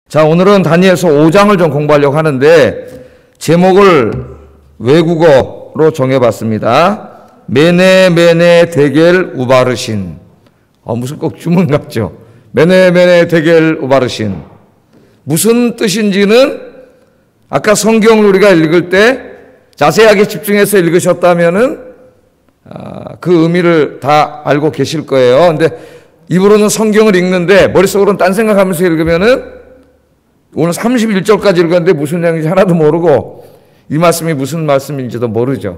자, 오늘은 다니엘서 5장을 좀 공부하려고 하는데 제목을 외국어로 정해봤습니다. 메네 데겔 우바르신. 무슨 꼭 주문 같죠? 메네 데겔 우바르신. 무슨 뜻인지는 아까 성경을 우리가 읽을 때 자세하게 집중해서 읽으셨다면은 그 의미를 다 알고 계실 거예요. 근데 입으로는 성경을 읽는데 머릿속으로는 딴 생각하면서 읽으면은 오늘 31절까지 읽었는데 무슨 내용인지 하나도 모르고 이 말씀이 무슨 말씀인지도 모르죠.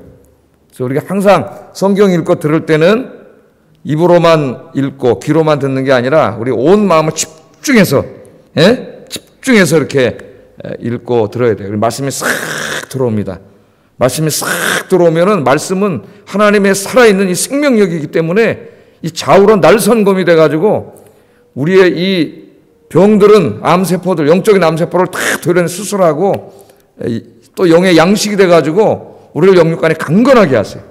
그래서 우리가 항상 성경 읽고 들을 때는 입으로만 읽고 귀로만 듣는 게 아니라 우리 온 마음을 집중해서 집중해서 이렇게 읽고 들어야 돼요. 말씀이 싹 들어옵니다. 말씀이 싹 들어오면은 말씀은 하나님의 살아있는 이 생명력이기 때문에 이 좌우로 날선검이 돼가지고 우리의 이 병들은 암세포들, 영적인 암세포를 다 도려내 수술하고 또 영의 양식이 돼가지고 우리를 영육간에 강건하게 하세요.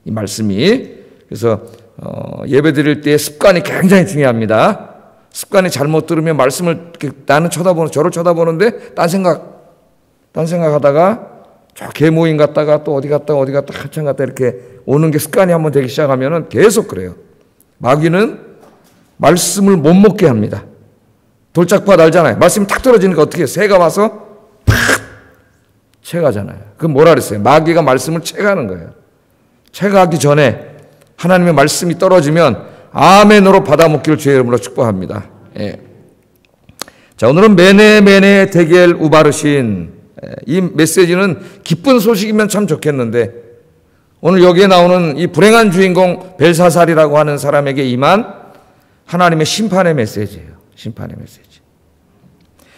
이 말씀이. 그래서 예배 드릴 때 습관이 굉장히 중요합니다. 습관이 잘못 들으면 말씀을 나는 저를 쳐다보는데 딴 생각하다가 저 개모임 갔다가 또 어디 갔다가 한참 갔다 이렇게 오는 게 습관이 한번 되기 시작하면은 계속 그래요. 마귀는 말씀을 못 먹게 합니다. 돌짝밭 알잖아요. 말씀이 탁 떨어지니까 어떻게 해요? 새가 와서 팍 채가잖아요. 그건 뭐라 그랬어요? 마귀가 말씀을 채가는 거예요. 채가기 전에 하나님의 말씀이 떨어지면 아멘으로 받아먹기를 주의 이름으로 축복합니다. 예. 자, 오늘은 메네 데겔 우바르신. 이 메시지는 기쁜 소식이면 참 좋겠는데 오늘 여기에 나오는 이 불행한 주인공 벨사살이라고 하는 사람에게 임한 하나님의 심판의 메시지예요. 심판의 메시지.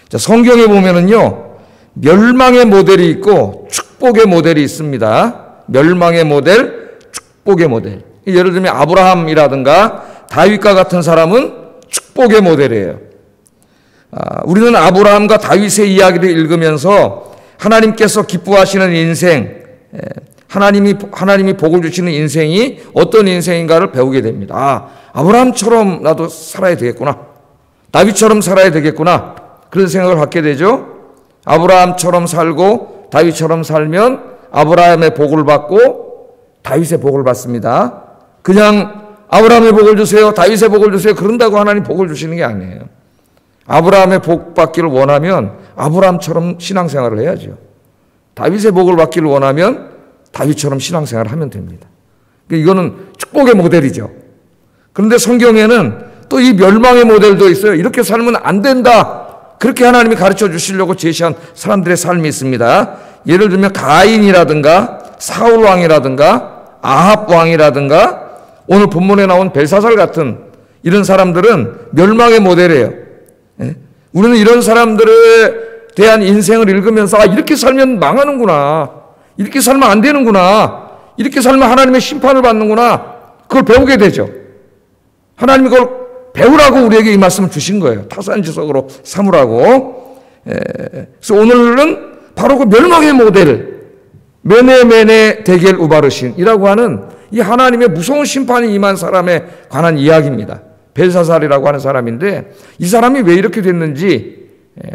자, 성경에 보면은요, 멸망의 모델이 있고 축복의 모델이 있습니다. 멸망의 모델, 축복의 모델. 예를 들면 아브라함이라든가 다윗과 같은 사람은 축복의 모델이에요. 우리는 아브라함과 다윗의 이야기를 읽으면서 하나님께서 기뻐하시는 인생, 하나님이 복을 주시는 인생이 어떤 인생인가를 배우게 됩니다. 아브라함처럼 나도 살아야 되겠구나. 다윗처럼 살아야 되겠구나. 그런 생각을 갖게 되죠. 아브라함처럼 살고 다윗처럼 살면 아브라함의 복을 받고 다윗의 복을 받습니다. 그냥 아브라함의 복을 주세요, 다윗의 복을 주세요 그런다고 하나님 복을 주시는 게 아니에요. 아브라함의 복 받기를 원하면 아브라함처럼 신앙생활을 해야죠. 다윗의 복을 받기를 원하면 다윗처럼 신앙생활을 하면 됩니다. 이거는 축복의 모델이죠. 그런데 성경에는 또 이 멸망의 모델도 있어요. 이렇게 살면 안 된다. 그렇게 하나님이 가르쳐 주시려고 제시한 사람들의 삶이 있습니다. 예를 들면 가인이라든가 사울 왕이라든가 아합 왕이라든가 오늘 본문에 나온 벨사살 같은 이런 사람들은 멸망의 모델이에요. 우리는 이런 사람들에 대한 인생을 읽으면서 이렇게 살면 망하는구나. 이렇게 살면 안 되는구나. 이렇게 살면 하나님의 심판을 받는구나. 그걸 배우게 되죠. 하나님이 그걸 배우라고 우리에게 이 말씀을 주신 거예요. 타산지석으로 삼으라고. 그래서 오늘은 바로 그 멸망의 모델, 메네 데겔 우바르신이라고 하는 이 하나님의 무서운 심판이 임한 사람에 관한 이야기입니다. 벨사살이라고 하는 사람인데 이 사람이 왜 이렇게 됐는지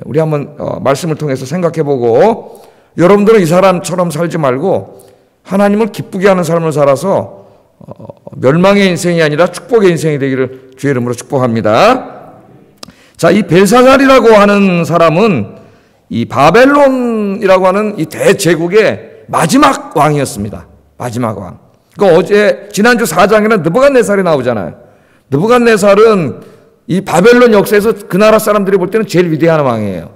우리 한번 말씀을 통해서 생각해보고 여러분들은 이 사람처럼 살지 말고 하나님을 기쁘게 하는 삶을 살아서 멸망의 인생이 아니라 축복의 인생이 되기를 주의 이름으로 축복합니다. 자, 이 벨사살이라고 하는 사람은 이 바벨론이라고 하는 이 대제국의 마지막 왕이었습니다. 마지막 왕. 지난주 4장에는 느부갓네살이 나오잖아요. 느부갓네살은 이 바벨론 역사에서 그 나라 사람들이 볼 때는 제일 위대한 왕이에요.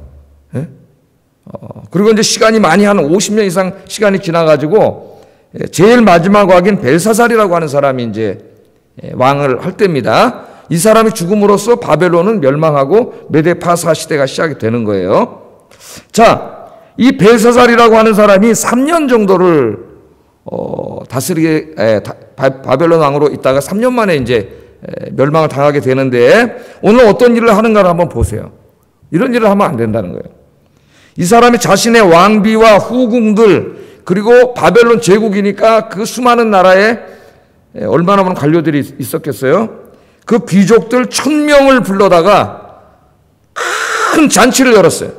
그리고 이제 시간이 많이 한 50년 이상 시간이 지나가지고 제일 마지막 왕인 벨사살이라고 하는 사람이 이제 왕을 할 때입니다. 이 사람이 죽음으로써 바벨론은 멸망하고 메데파사 시대가 시작이 되는 거예요. 자, 이 벨사살이라고 하는 사람이 3년 정도를 다스리게 바벨론 왕으로 있다가 3년 만에 이제 멸망을 당하게 되는데 오늘 어떤 일을 하는가를 한번 보세요. 이런 일을 하면 안 된다는 거예요. 이 사람이 자신의 왕비와 후궁들 그리고 바벨론 제국이니까 그 수많은 나라에 얼마나 많은 관료들이 있었겠어요. 그 귀족들 1000명을 불러다가 큰 잔치를 열었어요.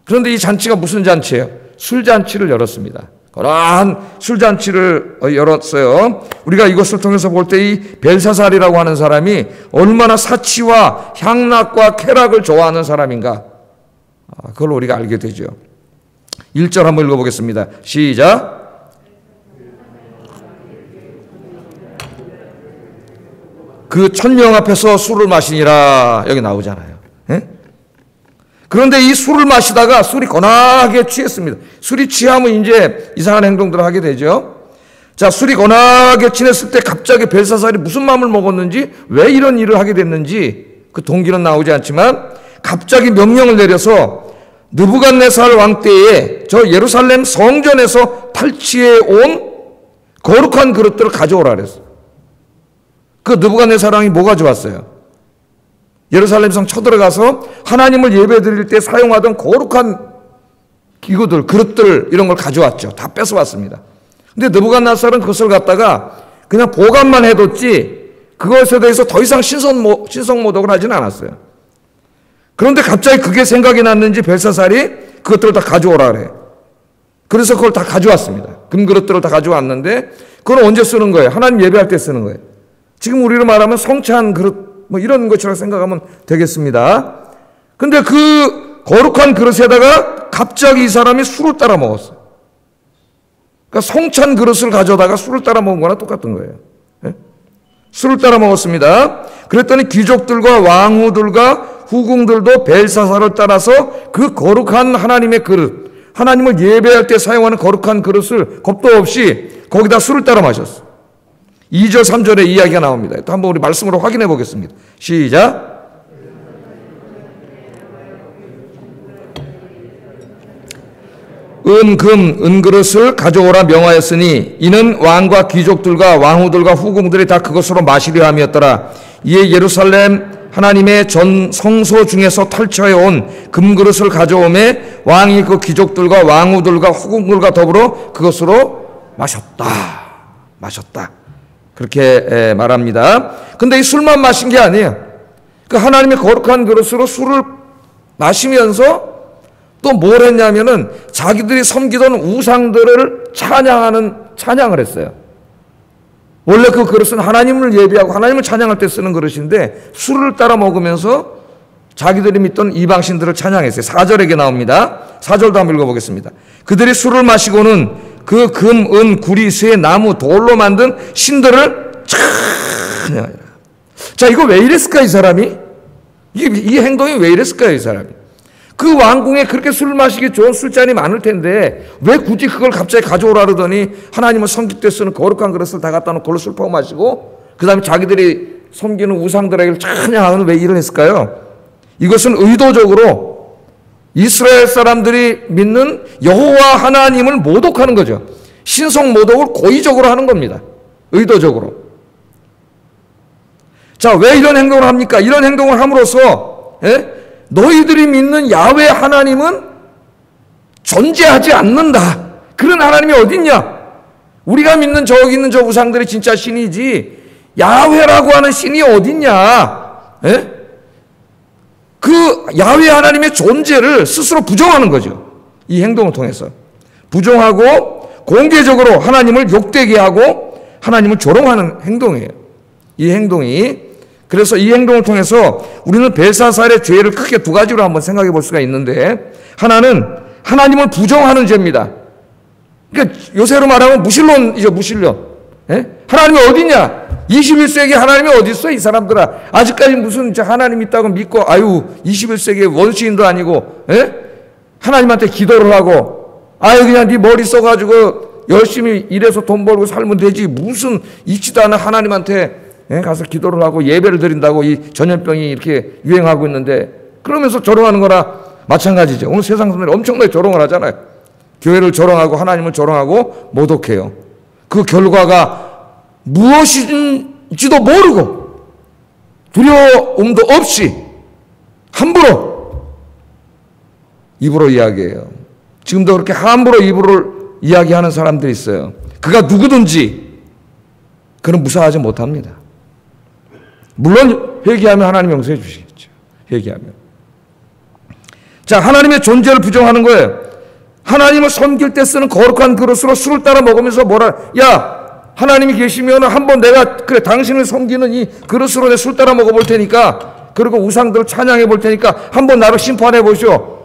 그런데 이 잔치가 무슨 잔치예요? 술잔치를 열었습니다. 거대한 술잔치를 열었어요. 우리가 이것을 통해서 볼 때 이 벨사살이라고 하는 사람이 얼마나 사치와 향락과 쾌락을 좋아하는 사람인가, 그걸 우리가 알게 되죠. 1절 한번 읽어보겠습니다. 시작. 그 1000명 앞에서 술을 마시니라, 여기 나오잖아요. 예? 그런데 이 술을 마시다가 술이 거나하게 취했습니다. 술이 취하면 이제 이상한 행동들을 하게 되죠. 자, 술이 거나하게 취했을 때 갑자기 벨사살이 무슨 마음을 먹었는지, 왜 이런 일을 하게 됐는지 그 동기는 나오지 않지만 갑자기 명령을 내려서 느부갓네살 왕 때에 저 예루살렘 성전에서 탈취해 온 거룩한 그릇들을 가져오라 그랬어요. 그 느부갓네살 왕이 뭐 가져왔어요? 예루살렘 성 쳐들어가서 하나님을 예배드릴 때 사용하던 거룩한 기구들, 그릇들, 이런 걸 가져왔죠. 다 뺏어왔습니다. 근데 느부갓네살은 그것을 갖다가 그냥 보관만 해뒀지 그것에 대해서 더 이상 신성모독을 하진 않았어요. 그런데 갑자기 그게 생각이 났는지 벨사살이 그것들을 다 가져오라 그래. 그래서 그걸 다 가져왔습니다. 금그릇들을 다 가져왔는데 그걸 언제 쓰는 거예요? 하나님 예배할 때 쓰는 거예요. 지금 우리로 말하면 성찬 그릇 뭐 이런 것처럼 생각하면 되겠습니다. 근데 그 거룩한 그릇에다가 갑자기 이 사람이 술을 따라 먹었어요. 그러니까 성찬 그릇을 가져다가 술을 따라 먹은 거나 똑같은 거예요. 네? 술을 따라 먹었습니다. 그랬더니 귀족들과 왕후들과 후궁들도 벨사살을 따라서 그 거룩한 하나님의 그릇, 하나님을 예배할 때 사용하는 거룩한 그릇을 겁도 없이 거기다 술을 따라 마셨어요. 2절 3절에 이야기가 나옵니다. 또 한번 우리 말씀으로 확인해 보겠습니다. 시작. 은그릇을 가져오라 명하였으니 이는 왕과 귀족들과 왕후들과 후궁들이 다 그것으로 마시려 함이었더라. 이에 예루살렘 하나님의 전 성소 중에서 탈취해 온 금그릇을 가져오매 왕이 그 귀족들과 왕후들과 후궁들과 더불어 그것으로 마셨다. 그렇게 말합니다. 근데 이 술만 마신 게 아니에요. 그 하나님의 거룩한 그릇으로 술을 마시면서 또 뭘 했냐면은 자기들이 섬기던 우상들을 찬양을 했어요. 원래 그 그릇은 하나님을 예배하고 하나님을 찬양할 때 쓰는 그릇인데 술을 따라 먹으면서 자기들이 믿던 이방신들을 찬양했어요. 4절에게 나옵니다. 4절도 한번 읽어보겠습니다. 그들이 술을 마시고는 그 금, 은, 구리, 쇠, 나무, 돌로 만든 신들을 찬양하니라. 자, 이거 왜 이랬을까, 이 사람이? 이 행동이 왜 이랬을까요, 이 사람이? 그 왕궁에 그렇게 술 마시기 좋은 술잔이 많을 텐데 왜 굳이 그걸 갑자기 가져오라 그러더니 하나님을 섬길 때 쓰는 거룩한 그릇을 다 갖다 놓고 그걸로 술 퍼 마시고 그 다음에 자기들이 섬기는 우상들에게 찬양하는 왜 일을 했을까요? 이것은 의도적으로 이스라엘 사람들이 믿는 여호와 하나님을 모독하는 거죠. 신성 모독을 고의적으로 하는 겁니다. 의도적으로. 자, 왜 이런 행동을 합니까? 이런 행동을 함으로써 너희들이 믿는 야훼 하나님은 존재하지 않는다. 그런 하나님이 어딨냐? 우리가 믿는 저기 있는 저 우상들이 진짜 신이지 야훼라고 하는 신이 어딨냐? 그 야훼 하나님의 존재를 스스로 부정하는 거죠. 이 행동을 통해서. 부정하고 공개적으로 하나님을 욕되게 하고 하나님을 조롱하는 행동이에요. 이 행동이. 그래서 이 행동을 통해서 우리는 벨사살의 죄를 크게 두 가지로 한번 생각해 볼 수가 있는데 하나는 하나님을 부정하는 죄입니다. 그러니까 요새로 말하면 무신론이죠. 무신론. 하나님이 어딨냐? 21세기 하나님이 어디 있어? 이 사람들아. 아직까지 무슨 하나님 있다고 믿고 21세기 원시인도 아니고 하나님한테 기도를 하고 그냥 네 머리 써가지고 열심히 일해서 돈 벌고 살면 되지 무슨 있지도 않은 하나님한테 가서 기도를 하고 예배를 드린다고 이 전염병이 이렇게 유행하고 있는데 그러면서 조롱하는 거나 마찬가지죠. 오늘 세상 사람들이 엄청나게 조롱을 하잖아요. 교회를 조롱하고 하나님을 조롱하고 모독해요. 그 결과가 무엇인지도 모르고 두려움도 없이 함부로 입으로 이야기해요. 지금도 그렇게 함부로 입으로 이야기하는 사람들이 있어요. 그가 누구든지 그는 무사하지 못합니다. 물론 회개하면 하나님 용서해 주시겠죠. 회개하면. 자, 하나님의 존재를 부정하는 거예요. 하나님을 섬길 때 쓰는 거룩한 그릇으로 술을 따라 먹으면서 야, 하나님이 계시면 한번 내가 그래 당신을 섬기는 이 그릇으로 내 술 따라 먹어볼 테니까, 그리고 우상들을 찬양해 볼 테니까 한번 나를 심판해 보시오.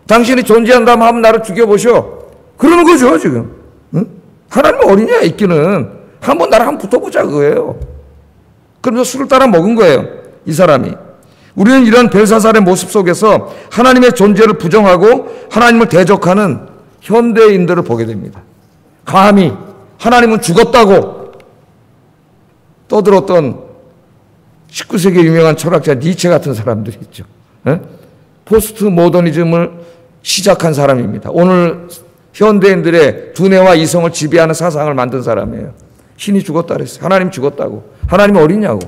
당신이 존재한다면 한번 나를 죽여보시오. 그러는 거죠 지금. 응? 하나님은 어리냐 있기는. 한번 나랑 한번 붙어보자 그거예요. 그러면서 술을 따라 먹은 거예요 이 사람이. 우리는 이런 벨사살의 모습 속에서 하나님의 존재를 부정하고 하나님을 대적하는 현대인들을 보게 됩니다. 감히 하나님은 죽었다고 떠들었던 19세기 유명한 철학자 니체 같은 사람들이 있죠. 에? 포스트 모더니즘을 시작한 사람입니다. 오늘 현대인들의 두뇌와 이성을 지배하는 사상을 만든 사람이에요. 신이 죽었다 그랬어요. 하나님 죽었다고. 하나님이 어리냐고.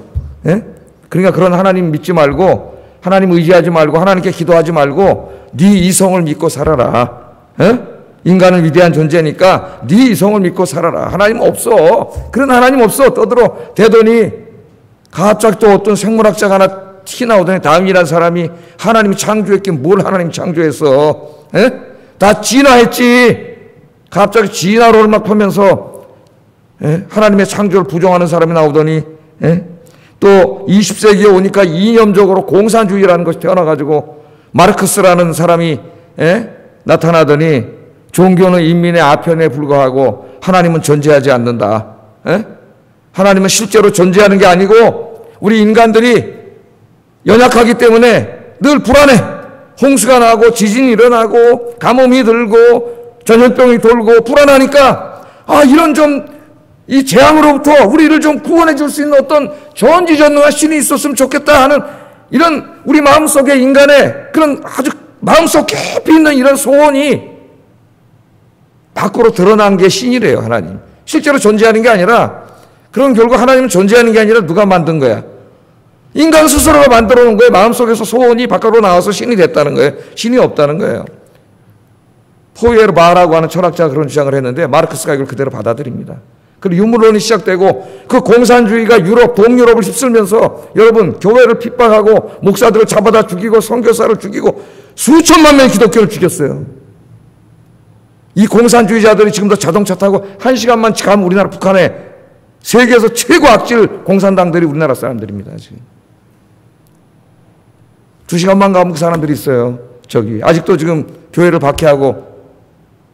에? 그러니까 그런 하나님 믿지 말고, 하나님 의지하지 말고, 하나님께 기도하지 말고 네 이성을 믿고 살아라. 에? 인간은 위대한 존재니까 네 이성을 믿고 살아라. 하나님 없어. 그런 하나님 없어. 떠들어 대더니 갑자기 또 어떤 생물학자가 하나 티 나오더니 다음이라는 사람이 하나님이 창조했긴 뭘 하나님이 창조했어. 에? 다 진화했지. 갑자기 진화론을 막 펴면서 하나님의 창조를 부정하는 사람이 나오더니 또 20세기에 오니까 이념적으로 공산주의라는 것이 태어나가지고 마르크스라는 사람이 나타나더니 종교는 인민의 아편에 불과하고 하나님은 존재하지 않는다. 하나님은 실제로 존재하는 게 아니고 우리 인간들이 연약하기 때문에 늘 불안해. 홍수가 나고 지진이 일어나고 가뭄이 들고 전염병이 돌고 불안하니까 이런 좀 이 재앙으로부터 우리를 좀 구원해 줄 수 있는 어떤 전지전능한 신이 있었으면 좋겠다 하는 이런 우리 마음속에 인간의 그런 아주 마음속 깊이 있는 이런 소원이 밖으로 드러난 게 신이래요. 하나님 실제로 존재하는 게 아니라, 그런 결과 하나님은 존재하는 게 아니라 누가 만든 거야? 인간 스스로가 만들어 놓은 거예요. 마음속에서 소원이 밖으로 나와서 신이 됐다는 거예요. 신이 없다는 거예요. 포이에르바라고 하는 철학자가 그런 주장을 했는데 마르크스가 이걸 그대로 받아들입니다. 그리고 유물론이 시작되고 그 공산주의가 유럽, 동유럽을 휩쓸면서 여러분 교회를 핍박하고 목사들을 잡아다 죽이고 선교사를 죽이고 수천만 명의 기독교를 죽였어요. 이 공산주의자들이 지금도 자동차 타고 1시간만 가면 우리나라 북한에 세계에서 최고 악질 공산당들이 우리나라 사람들입니다. 지금 2시간만 가면 그 사람들이 있어요. 저기 아직도 지금 교회를 박해하고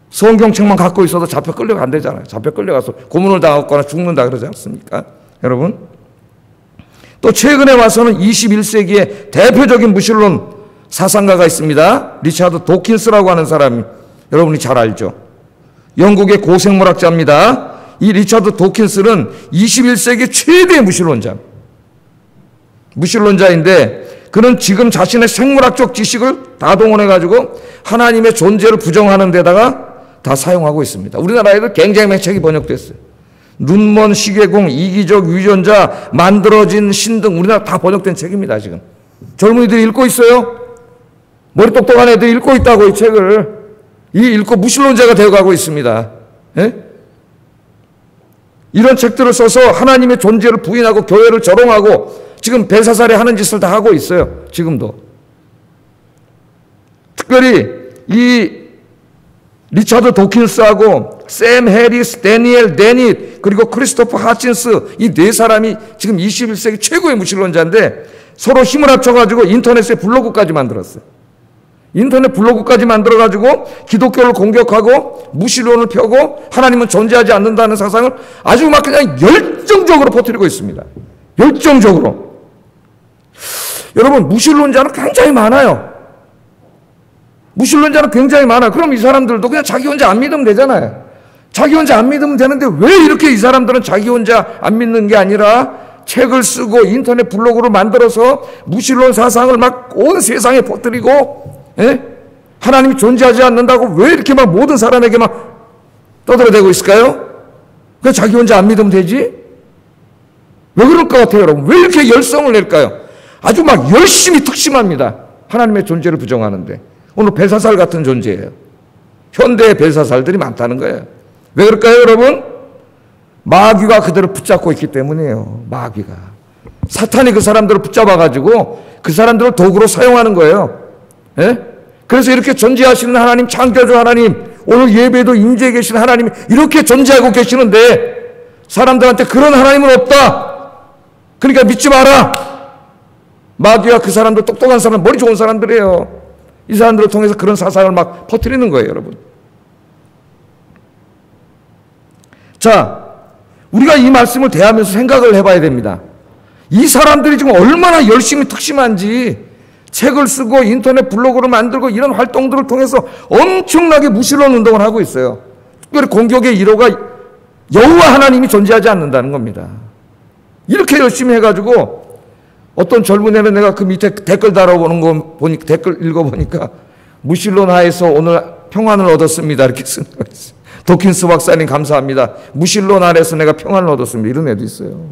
성경책만 갖고 있어도 잡혀 끌려간대잖아요. 잡혀 끌려가서 고문을 당하거나 죽는다 그러지 않습니까? 여러분 또 최근에 와서는 21세기의 대표적인 무신론 사상가가 있습니다. 리차드 도킨스라고 하는 사람이 여러분이 잘 알죠. 영국의 고생물학자입니다. 이 리차드 도킨스는 21세기 최대의 무신론자인데 그는 지금 자신의 생물학적 지식을 다 동원해가지고 하나님의 존재를 부정하는 데다가 다 사용하고 있습니다. 우리나라에도 굉장히 많은 책이 번역됐어요. 눈먼 시계공, 이기적 유전자, 만들어진 신 등 우리나라 다 번역된 책입니다. 지금 젊은이들이 읽고 있어요. 머리 똑똑한 애들이 읽고 있다고 이 책을. 읽고 무신론자가 되어가고 있습니다. 이런 책들을 써서 하나님의 존재를 부인하고 교회를 조롱하고 지금 벨사살에 하는 짓을 다 하고 있어요. 지금도. 특별히 이 리차드 도킨스하고 샘 해리스, 데니엘 데닛 그리고 크리스토퍼 하친스 이 네 사람이 지금 21세기 최고의 무신론자인데 서로 힘을 합쳐가지고 인터넷에 블로그까지 만들었어요. 인터넷 블로그까지 만들어가지고 기독교를 공격하고 무신론을 펴고 하나님은 존재하지 않는다는 사상을 아주 막 그냥 열정적으로 퍼뜨리고 있습니다. 열정적으로. 여러분 무신론자는 굉장히 많아요. 무신론자는 굉장히 많아요. 그럼 이 사람들도 그냥 자기 혼자 안 믿으면 되잖아요. 자기 혼자 안 믿으면 되는데 왜 이렇게 이 사람들은 자기 혼자 안 믿는 게 아니라 책을 쓰고 인터넷 블로그를 만들어서 무신론 사상을 막 온 세상에 퍼뜨리고 하나님이 존재하지 않는다고 왜 이렇게 막 모든 사람에게 막 떠들어대고 있을까요? 그냥 자기 혼자 안 믿으면 되지? 왜 그럴 것 같아요, 여러분? 왜 이렇게 열성을 낼까요? 아주 막 열심히 특심합니다. 하나님의 존재를 부정하는데. 오늘 벨사살 같은 존재예요. 현대의 벨사살들이 많다는 거예요. 왜 그럴까요, 여러분? 마귀가 그들을 붙잡고 있기 때문이에요. 마귀가. 사탄이 그 사람들을 붙잡아가지고 그 사람들을 도구로 사용하는 거예요. 그래서 이렇게 존재하시는 하나님, 창조주 하나님, 오늘 예배도 임재해 계신 하나님이 이렇게 존재하고 계시는데 사람들한테 그런 하나님은 없다. 그러니까 믿지 마라. 마귀와 그 사람들, 똑똑한 사람, 머리 좋은 사람들이에요. 이 사람들을 통해서 그런 사상을 막 퍼뜨리는 거예요, 여러분. 자, 우리가 이 말씀을 대하면서 생각을 해봐야 됩니다. 이 사람들이 지금 얼마나 열심히 특심한지 책을 쓰고 인터넷 블로그를 만들고 이런 활동들을 통해서 엄청나게 무신론 운동을 하고 있어요. 특별히 공격의 1호가 여호와 하나님이 존재하지 않는다는 겁니다. 이렇게 열심히 해가지고 어떤 젊은 애는 내가 그 밑에 댓글 달아보는 거 보니까, 댓글 읽어보니까 무신론 하에서 오늘 평안을 얻었습니다. 이렇게 쓰는 거 있어요. 도킨스 박사님 감사합니다. 무신론 아래서 내가 평안을 얻었습니다. 이런 애도 있어요.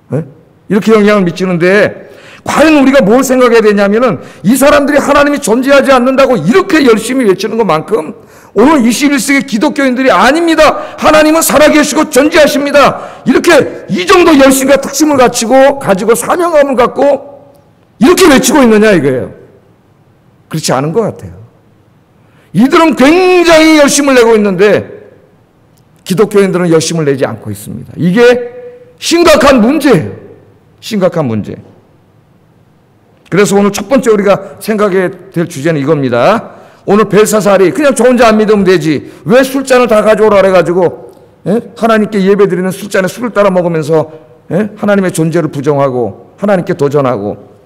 네? 이렇게 영향을 미치는데 과연 우리가 뭘 생각해야 되냐면은 이 사람들이 하나님이 존재하지 않는다고 이렇게 열심히 외치는 것만큼 오늘 21세기 기독교인들이 아닙니다. 하나님은 살아계시고 존재하십니다. 이렇게 이 정도 열심과 특심을 가지고 사명감을 갖고 이렇게 외치고 있느냐 이거예요. 그렇지 않은 것 같아요. 이들은 굉장히 열심을 내고 있는데 기독교인들은 열심을 내지 않고 있습니다. 이게 심각한 문제예요. 심각한 문제. 그래서 오늘 첫 번째 우리가 생각해야 될 주제는 이겁니다. 오늘 벨사살이 그냥 저 혼자 안 믿으면 되지. 왜 술잔을 다 가져오라 그래가지고 하나님께 예배드리는 술잔에 술을 따라 먹으면서 하나님의 존재를 부정하고 하나님께 도전하고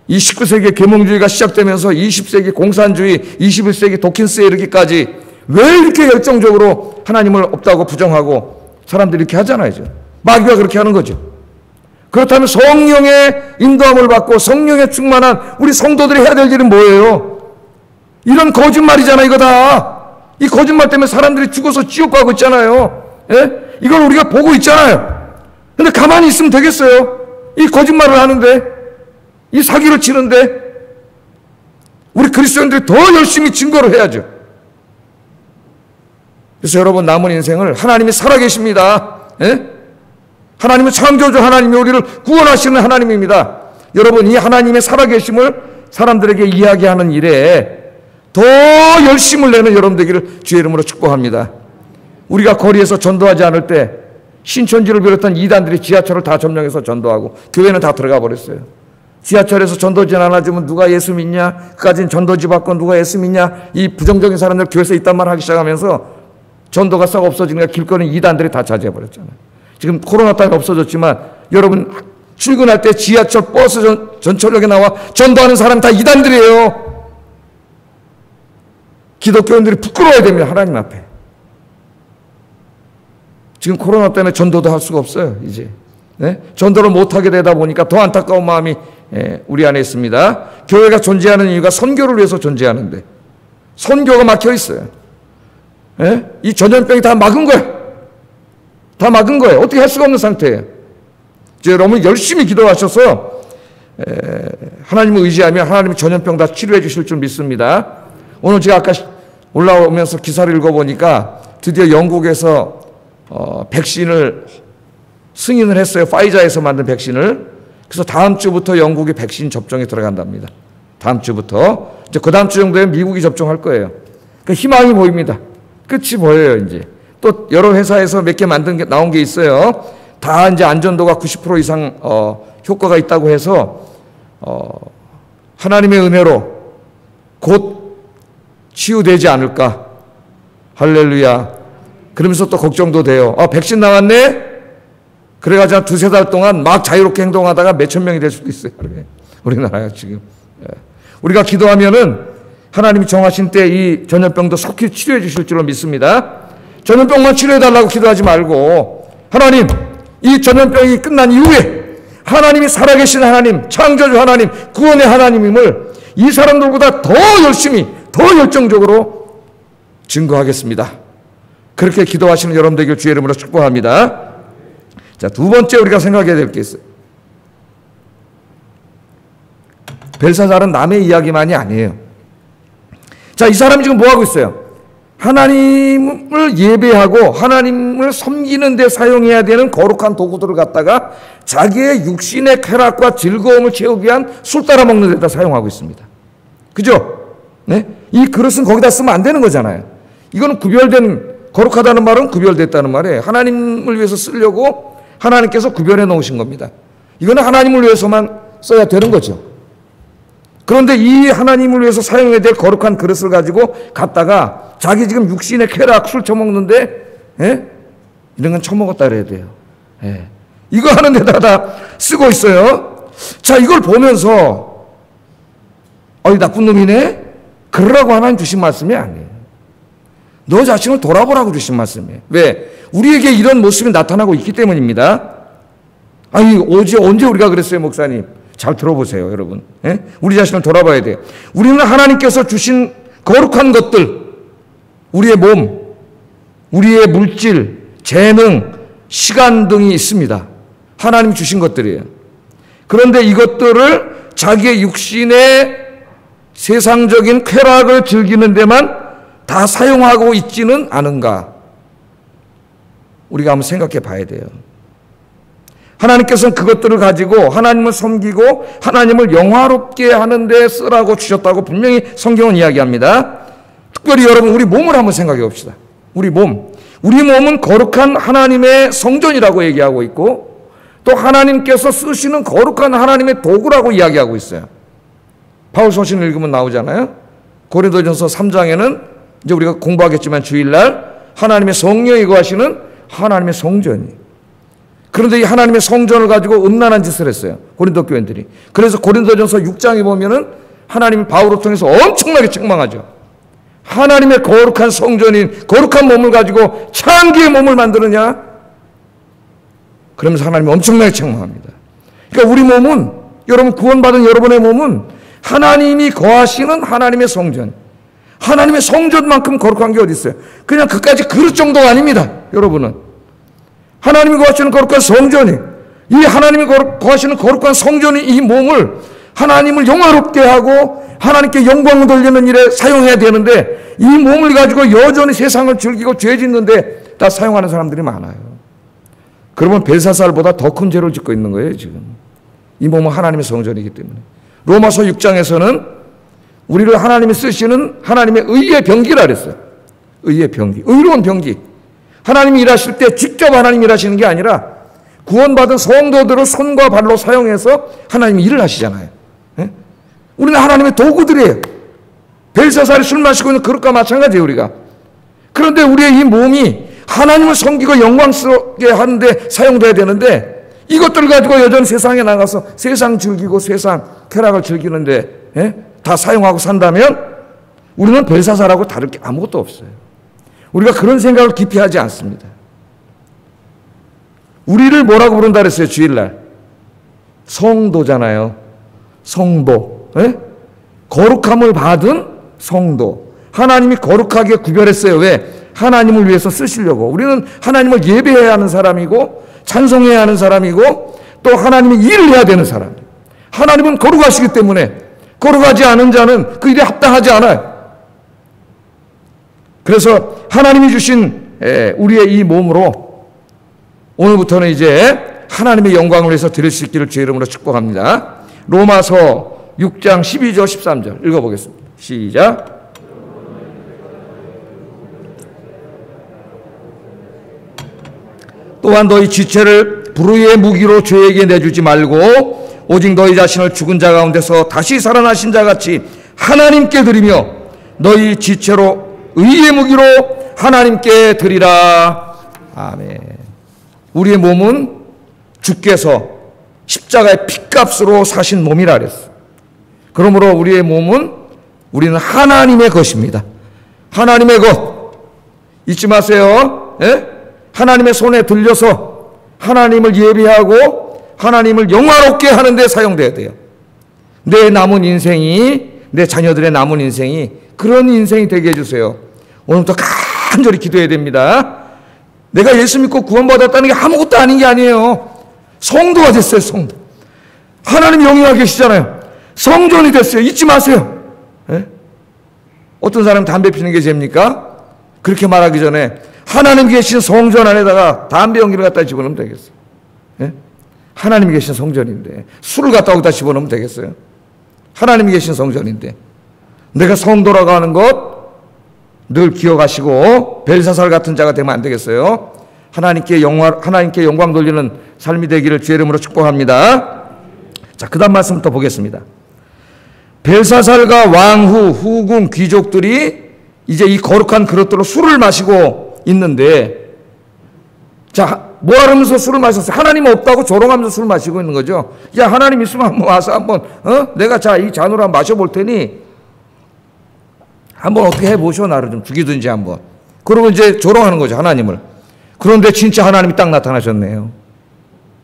이 19세기 계몽주의가 시작되면서 20세기 공산주의, 21세기 도킨스에 이르기까지 왜 이렇게 열정적으로 하나님을 없다고 부정하고 사람들이 이렇게 하잖아요. 마귀가 그렇게 하는 거죠. 그렇다면 성령의 인도함을 받고 성령의 충만한 우리 성도들이 해야 될 일은 뭐예요? 이런 거짓말이잖아 이거 다. 이 거짓말 때문에 사람들이 죽어서 지옥 가고 있잖아요. 예? 이걸 우리가 보고 있잖아요. 근데 가만히 있으면 되겠어요? 이 거짓말을 하는데, 이 사기를 치는데 우리 그리스도인들이 더 열심히 증거를 해야죠. 그래서 여러분 남은 인생을 하나님이 살아계십니다. 예? 하나님은 창조주 하나님이 우리를 구원하시는 하나님입니다. 여러분 이 하나님의 살아계심을 사람들에게 이야기하는 일에 더 열심을 내는 여러분 되기를 주의 이름으로 축복합니다. 우리가 거리에서 전도하지 않을 때 신천지를 비롯한 이단들이 지하철을 다 점령해서 전도하고 교회는 다 들어가 버렸어요. 지하철에서 전도지 나눠주면 누가 예수 믿냐? 그까진 전도지 받고 누가 예수 믿냐? 이 부정적인 사람들 교회에서 이딴 말 하기 시작하면서 전도가 싹 없어지니까 길거리 이단들이 다 차지해버렸잖아요. 지금 코로나 때문에 없어졌지만 여러분 출근할 때 지하철 버스 전철역에 나와 전도하는 사람 다 이단들이에요. 기독교인들이 부끄러워야 됩니다. 하나님 앞에. 지금 코로나 때문에 전도도 할 수가 없어요. 이제 전도를 못하게 되다 보니까 더 안타까운 마음이 우리 안에 있습니다. 교회가 존재하는 이유가 선교를 위해서 존재하는데 선교가 막혀 있어요. 이 전염병이 다 막은 거예요. 다 막은 거예요. 어떻게 할 수가 없는 상태예요. 여러분 열심히 기도하셔서 하나님을 의지하면 하나님이 전염병 다 치료해 주실 줄 믿습니다. 오늘 제가 아까 올라오면서 기사를 읽어보니까 드디어 영국에서 백신을 승인을 했어요. 파이자에서 만든 백신을. 그래서 다음 주부터 영국이 백신 접종에 들어간답니다. 다음 주부터. 이제 그 다음 주 정도에 미국이 접종할 거예요. 그 희망이 보입니다. 끝이 보여요, 이제. 또 여러 회사에서 몇 개 만든 게 나온 게 있어요. 다 이제 안전도가 90% 이상 효과가 있다고 해서 하나님의 은혜로 곧 치유되지 않을까. 할렐루야. 그러면서 또 걱정도 돼요. 백신 나왔네? 그래가지고 한 두세 달 동안 막 자유롭게 행동하다가 몇천 명이 될 수도 있어요. 우리나라가 지금. 우리가 기도하면은 하나님이 정하신 때 이 전염병도 속히 치료해 주실 줄로 믿습니다. 전염병만 치료해달라고 기도하지 말고 하나님 이 전염병이 끝난 이후에 하나님이 살아계신 하나님, 창조주 하나님, 구원의 하나님임을 이 사람들보다 더 열심히 더 열정적으로 증거하겠습니다. 그렇게 기도하시는 여러분 되길 주의 이름으로 축복합니다. 자, 두 번째 우리가 생각해야 될 게 있어요. 벨사살은 남의 이야기만이 아니에요. 자, 이 사람이 지금 뭐 하고 있어요? 하나님을 예배하고 하나님을 섬기는 데 사용해야 되는 거룩한 도구들을 갖다가 자기의 육신의 쾌락과 즐거움을 채우기 위한 술 따라 먹는 데다 사용하고 있습니다. 그죠? 네? 이 그릇은 거기다 쓰면 안 되는 거잖아요. 이거는 거룩하다는 말은 구별됐다는 말이에요. 하나님을 위해서 쓰려고 하나님께서 구별해 놓으신 겁니다. 이거는 하나님을 위해서만 써야 되는 거죠. 그런데 이 하나님을 위해서 사용해야 될 거룩한 그릇을 가지고 갖다가 자기 지금 육신의 쾌락, 술 처먹는데, 예? 이런 건 처먹었다 그래야 돼요. 예. 이거 하는 데다가 다 쓰고 있어요. 자, 이걸 보면서, 이 나쁜 놈이네? 그러라고 하나님 주신 말씀이 아니에요. 너 자신을 돌아보라고 주신 말씀이에요. 왜? 우리에게 이런 모습이 나타나고 있기 때문입니다. 언제 우리가 그랬어요, 목사님? 잘 들어보세요, 여러분. 예? 우리 자신을 돌아봐야 돼요. 우리는 하나님께서 주신 거룩한 것들, 우리의 몸, 우리의 물질, 재능, 시간 등이 있습니다. 하나님이 주신 것들이에요. 그런데 이것들을 자기의 육신의 세상적인 쾌락을 즐기는 데만 다 사용하고 있지는 않은가? 우리가 한번 생각해 봐야 돼요. 하나님께서는 그것들을 가지고 하나님을 섬기고 하나님을 영화롭게 하는 데 쓰라고 주셨다고 분명히 성경은 이야기합니다. 특별히 여러분, 우리 몸을 한번 생각해 봅시다. 우리 몸은 거룩한 하나님의 성전이라고 얘기하고 있고 또 하나님께서 쓰시는 거룩한 하나님의 도구라고 이야기하고 있어요. 바울서신을 읽으면 나오잖아요. 고린도전서 3장에는 이제 우리가 공부하겠지만 주일날 하나님의 성령이 거하시는 하나님의 성전이. 그런데 이 하나님의 성전을 가지고 음란한 짓을 했어요. 고린도 교인들이. 그래서 고린도전서 6장에 보면은 하나님이 바울을 통해서 엄청나게 책망하죠. 하나님의 거룩한 성전인 거룩한 몸을 가지고 창기의 몸을 만드느냐? 그러면서 하나님이 엄청나게 책망합니다. 그러니까 우리 몸은, 여러분 구원받은 여러분의 몸은 하나님이 거하시는 하나님의 성전. 하나님의 성전만큼 거룩한 게 어디 있어요? 그냥 그까지 그릇 정도가 아닙니다. 여러분은. 하나님이 거하시는 거룩한 성전이, 이 하나님이 거하시는 거룩한 성전이 이 몸을 하나님을 영화롭게 하고 하나님께 영광을 돌리는 일에 사용해야 되는데 이 몸을 가지고 여전히 세상을 즐기고 죄 짓는데 다 사용하는 사람들이 많아요. 그러면 벨사살보다 더 큰 죄를 짓고 있는 거예요, 지금. 이 몸은 하나님의 성전이기 때문에. 로마서 6장에서는 우리를 하나님이 쓰시는 하나님의 의의 병기라 그랬어요. 의의 병기. 의로운 병기. 하나님이 일하실 때 직접 하나님이 일하시는 게 아니라 구원받은 성도들을 손과 발로 사용해서 하나님이 일을 하시잖아요. 예? 우리는 하나님의 도구들이에요. 벨사살이 술 마시고 있는 그릇과 마찬가지예요, 우리가. 그런데 우리의 이 몸이 하나님을 섬기고 영광스럽게 하는데 사용돼야 되는데 이것들을 가지고 여전히 세상에 나가서 세상 즐기고 세상 쾌락을 즐기는데, 예? 다 사용하고 산다면 우리는 벨사살하고 다를 게 아무것도 없어요. 우리가 그런 생각을 깊이 하지 않습니다. 우리를 뭐라고 부른다 그랬어요, 주일날? 성도잖아요. 성도. 예? 거룩함을 받은 성도. 하나님이 거룩하게 구별했어요. 왜? 하나님을 위해서 쓰시려고. 우리는 하나님을 예배해야 하는 사람이고 찬송해야 하는 사람이고 또 하나님의 일을 해야 되는 사람. 하나님은 거룩하시기 때문에 거룩하지 않은 자는 그 일에 합당하지 않아요. 그래서 하나님이 주신 우리의 이 몸으로 오늘부터는 이제 하나님의 영광을 위해서 드릴 수 있기를 주의 이름으로 축복합니다. 로마서 6장 12절 13절 읽어보겠습니다. 시작. 또한 너희 지체를 불의의 무기로 죄에게 내주지 말고 오직 너희 자신을 죽은 자 가운데서 다시 살아나신 자 같이 하나님께 드리며 너희 지체로 의의 무기로 하나님께 드리라. 아멘. 우리의 몸은 주께서 십자가의 핏값으로 사신 몸이라 그랬어. 그러므로 우리의 몸은 우리는 하나님의 것입니다. 하나님의 것. 잊지 마세요. 예? 하나님의 손에 들려서 하나님을 예배하고 하나님을 영화롭게 하는 데 사용돼야 돼요. 내 남은 인생이, 내 자녀들의 남은 인생이 그런 인생이 되게 해주세요. 오늘부터 간절히 기도해야 됩니다. 내가 예수 믿고 구원받았다는 게 아무것도 아닌 게 아니에요. 성도가 됐어요, 성도. 하나님 영향하고 계시잖아요. 성전이 됐어요. 잊지 마세요. 예? 어떤 사람 담배 피는 게 죄입니까? 그렇게 말하기 전에 하나님 계신 성전 안에다가 담배 연기를 갖다 집어넣으면 되겠어요. 예? 하나님이 계신 성전인데 술을 갖다 거기다 집어넣으면 되겠어요. 하나님이 계신 성전인데 내가 성 돌아가는 것 늘 기억하시고 벨사살 같은 자가 되면 안 되겠어요. 하나님께 영광 돌리는 삶이 되기를 주의 이름으로 축복합니다. 자, 그 다음 말씀부터 보겠습니다. 벨사살과 왕후, 후궁, 귀족들이 이제 이 거룩한 그릇들로 술을 마시고 있는데, 자, 뭐 하면서 술을 마셨어요? 하나님 없다고 조롱하면서 술을 마시고 있는 거죠. 야, 하나님 있으면 한번 와서 한번, 내가 자, 이 잔으로 한번 마셔볼 테니, 한번 어떻게 해보시오, 나를 좀 죽이든지 한번. 그러고 이제 조롱하는 거죠, 하나님을. 그런데 진짜 하나님이 딱 나타나셨네요.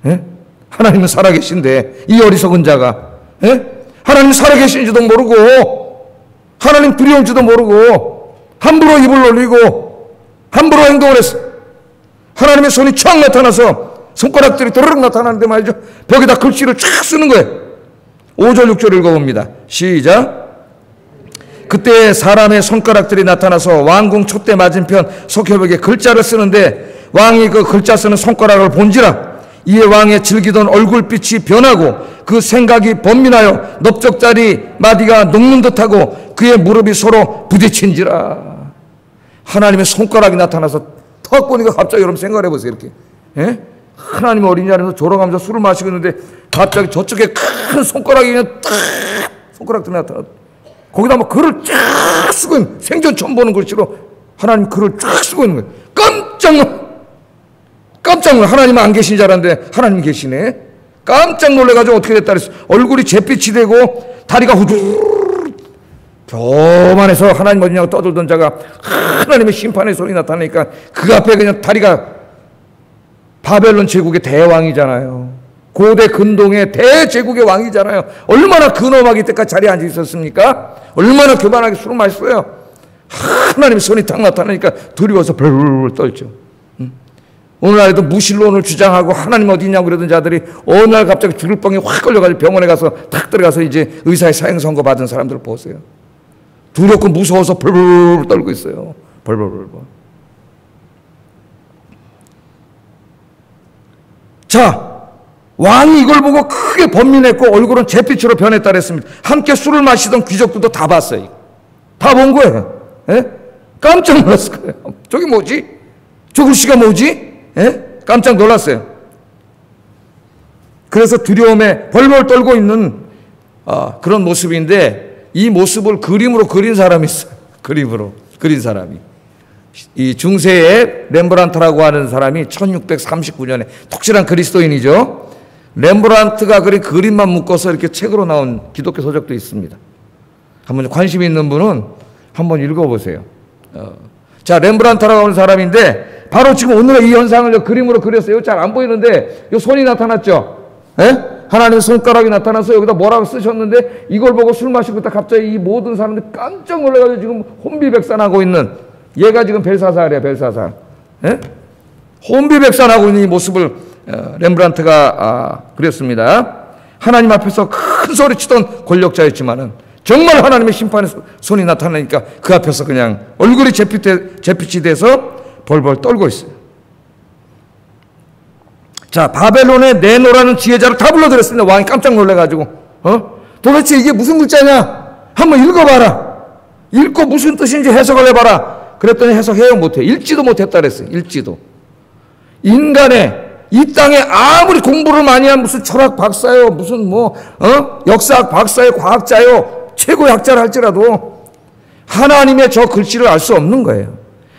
예? 하나님은 살아계신데, 이 어리석은 자가, 예? 하나님 살아계신지도 모르고, 하나님 두려운지도 모르고, 함부로 입을 올리고, 함부로 행동을 했어. 하나님의 손이 촥 나타나서, 손가락들이 도르륵 나타나는데 말이죠. 벽에다 글씨를 촥 쓰는 거예요. 5절, 6절 읽어봅니다. 시작. 그때 사람의 손가락들이 나타나서 왕궁 촛대 맞은편 석회벽에 글자를 쓰는데 왕이 그 글자 쓰는 손가락을 본지라 이에 왕의 즐기던 얼굴빛이 변하고 그 생각이 번민하여 넓적다리 마디가 녹는 듯하고 그의 무릎이 서로 부딪힌지라. 하나님의 손가락이 나타나서 턱 보니까 갑자기 여러분 생각을 해보세요. 이렇게, 예? 하나님의 어린 자리에서 조롱하면서 술을 마시고 있는데 갑자기 저쪽에 큰 손가락이 그냥 딱 손가락들이 나타나. 거기다 뭐 글을 쫙 쓰고 있는, 생전 처음 보는 글씨로 하나님 글을 쫙 쓰고 있는 거예요. 깜짝 놀라. 하나님은 안 계신 줄 알았는데 하나님 계시네. 깜짝 놀래가지고 어떻게 됐다 그랬어. 얼굴이 잿빛이 되고 다리가 후두르르 교만해서 하나님 어디냐고 떠들던 자가 하나님의 심판의 소리 나타나니까 그 앞에 그냥 다리가 바벨론 제국의 대왕이잖아요. 고대 근동의 대제국의 왕이잖아요. 얼마나 근엄하게 이때까지 자리에 앉아 있었습니까? 얼마나 교만하게 술을 마셨어요. 하나님의 손이 딱 나타나니까 두려워서 벌벌 떨죠. 오늘날에도 무신론을 주장하고 하나님 어디 있냐고 그러던 자들이 어느 날 갑자기 죽을 병에 확 걸려가지고 병원에 가서 탁 들어가서 이제 의사의 사형 선고 받은 사람들을 보세요. 두렵고 무서워서 벌벌 떨고 있어요. 벌벌. 자, 왕이 이걸 보고 크게 번민했고 얼굴은 잿빛으로 변했다 그랬습니다. 함께 술을 마시던 귀족들도 다 봤어요. 다 본 거예요. 예? 깜짝 놀랐을 거예요. 저게 뭐지? 저 글씨가 뭐지? 예? 깜짝 놀랐어요. 그래서 두려움에 벌벌 떨고 있는 그런 모습인데 이 모습을 그림으로 그린 사람이 있어요. 그림으로 그린 사람이. 이 중세의 렘브란트라고 하는 사람이 1639년에 독실한 그리스도인이죠. 렘브란트가 그린 그림만 묶어서 이렇게 책으로 나온 기독교 서적도 있습니다. 한번 관심 있는 분은 한번 읽어보세요. 자, 렘브란트라고 하는 사람인데 바로 지금 오늘의 이 현상을 그림으로 그렸어요. 잘 안 보이는데 이 손이 나타났죠. 예? 하나님의 손가락이 나타나서 여기다 뭐라고 쓰셨는데 이걸 보고 술 마시고 있다 갑자기 이 모든 사람들이 깜짝 놀라가지고 지금 혼비백산하고 있는 얘가 지금 벨사살이에요. 벨사살. 예? 혼비백산하고 있는 이 모습을 렘브란트가 그렸습니다. 하나님 앞에서 큰 소리치던 권력자였지만은 정말 하나님의 심판의 손이 나타나니까 그 앞에서 그냥 얼굴이 잿빛이 돼서 벌벌 떨고 있어요. 자, 바벨론에 내놓으라는 지혜자를 다 불러들였습니다. 왕이 깜짝 놀래가지고 도대체 이게 무슨 글자냐? 한번 읽어봐라. 읽고 무슨 뜻인지 해석을 해봐라. 그랬더니 해석해요 못해. 읽지도 못했다 그랬어요. 읽지도. 인간의 이 땅에 아무리 공부를 많이 한 무슨 철학 박사요, 무슨 역사학 박사요, 과학자요, 최고의 학자를 할지라도 하나님의 저 글씨를 알 수 없는 거예요.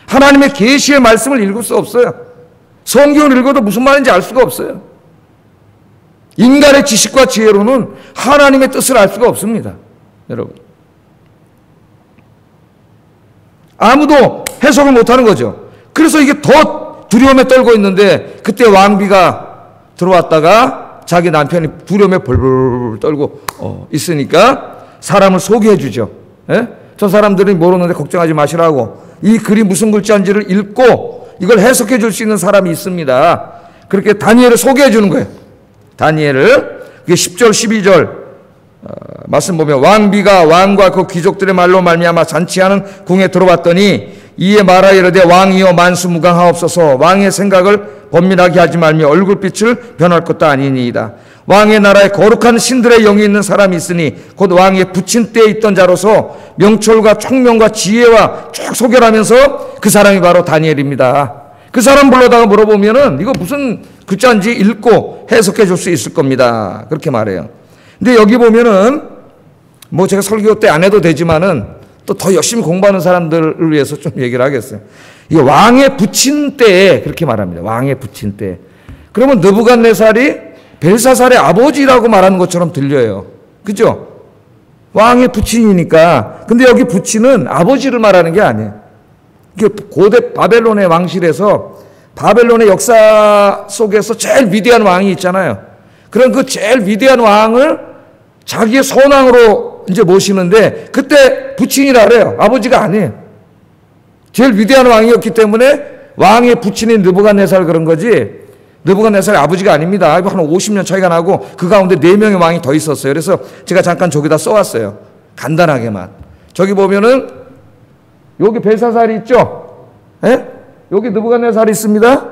하나님의 계시의 말씀을 읽을 수 없어요. 성경을 읽어도 무슨 말인지 알 수가 없어요. 인간의 지식과 지혜로는 하나님의 뜻을 알 수가 없습니다. 여러분. 아무도 해석을 못하는 거죠. 그래서 이게 더 두려움에 떨고 있는데 그때 왕비가 들어왔다가 자기 남편이 두려움에 벌벌 떨고 있으니까 사람을 소개해 주죠. 예? 저 사람들이 모르는데 걱정하지 마시라고 이 글이 무슨 글자인지를 읽고 이걸 해석해 줄 수 있는 사람이 있습니다. 그렇게 다니엘을 소개해 주는 거예요. 다니엘을. 그게 10절 12절 말씀 보면 왕비가 왕과 그 귀족들의 말로 말미암아 잔치하는 궁에 들어왔더니 이에 말하여 이르되 왕이여 만수무강하옵소서 왕의 생각을 번민하게 하지 말며 얼굴빛을 변할 것도 아니니이다. 왕의 나라에 거룩한 신들의 영이 있는 사람이 있으니 곧 왕의 붙인 때에 있던 자로서 명철과 총명과 지혜와 쭉 소결하면서 그 사람이 바로 다니엘입니다. 그 사람 불러다가 물어보면은 이거 무슨 글자인지 읽고 해석해 줄 수 있을 겁니다. 그렇게 말해요. 근데 여기 보면은 뭐 제가 설교 때 안 해도 되지만은 또 더 열심히 공부하는 사람들을 위해서 좀 얘기를 하겠어요. 이 왕의 붙인 때에 그렇게 말합니다. 왕의 붙인 때. 그러면 느부갓네살이 벨사살의 아버지라고 말하는 것처럼 들려요. 그죠? 왕의 부친이니까. 근데 여기 부친은 아버지를 말하는 게 아니에요. 고대 바벨론의 왕실에서 바벨론의 역사 속에서 제일 위대한 왕이 있잖아요. 그런 그 제일 위대한 왕을 자기의 선왕으로 이제 모시는데 그때 부친이라 그래요. 아버지가 아니에요. 제일 위대한 왕이었기 때문에 왕의 부친인 느부갓네살 그런 거지. 느부갓네살의 아버지가 아닙니다. 한 50년 차이가 나고 그 가운데 4명의 왕이 더 있었어요. 그래서 제가 잠깐 저기다 써왔어요. 간단하게만. 저기 보면은 여기 벨사살이 있죠? 예? 여기 느부갓네살이 있습니다.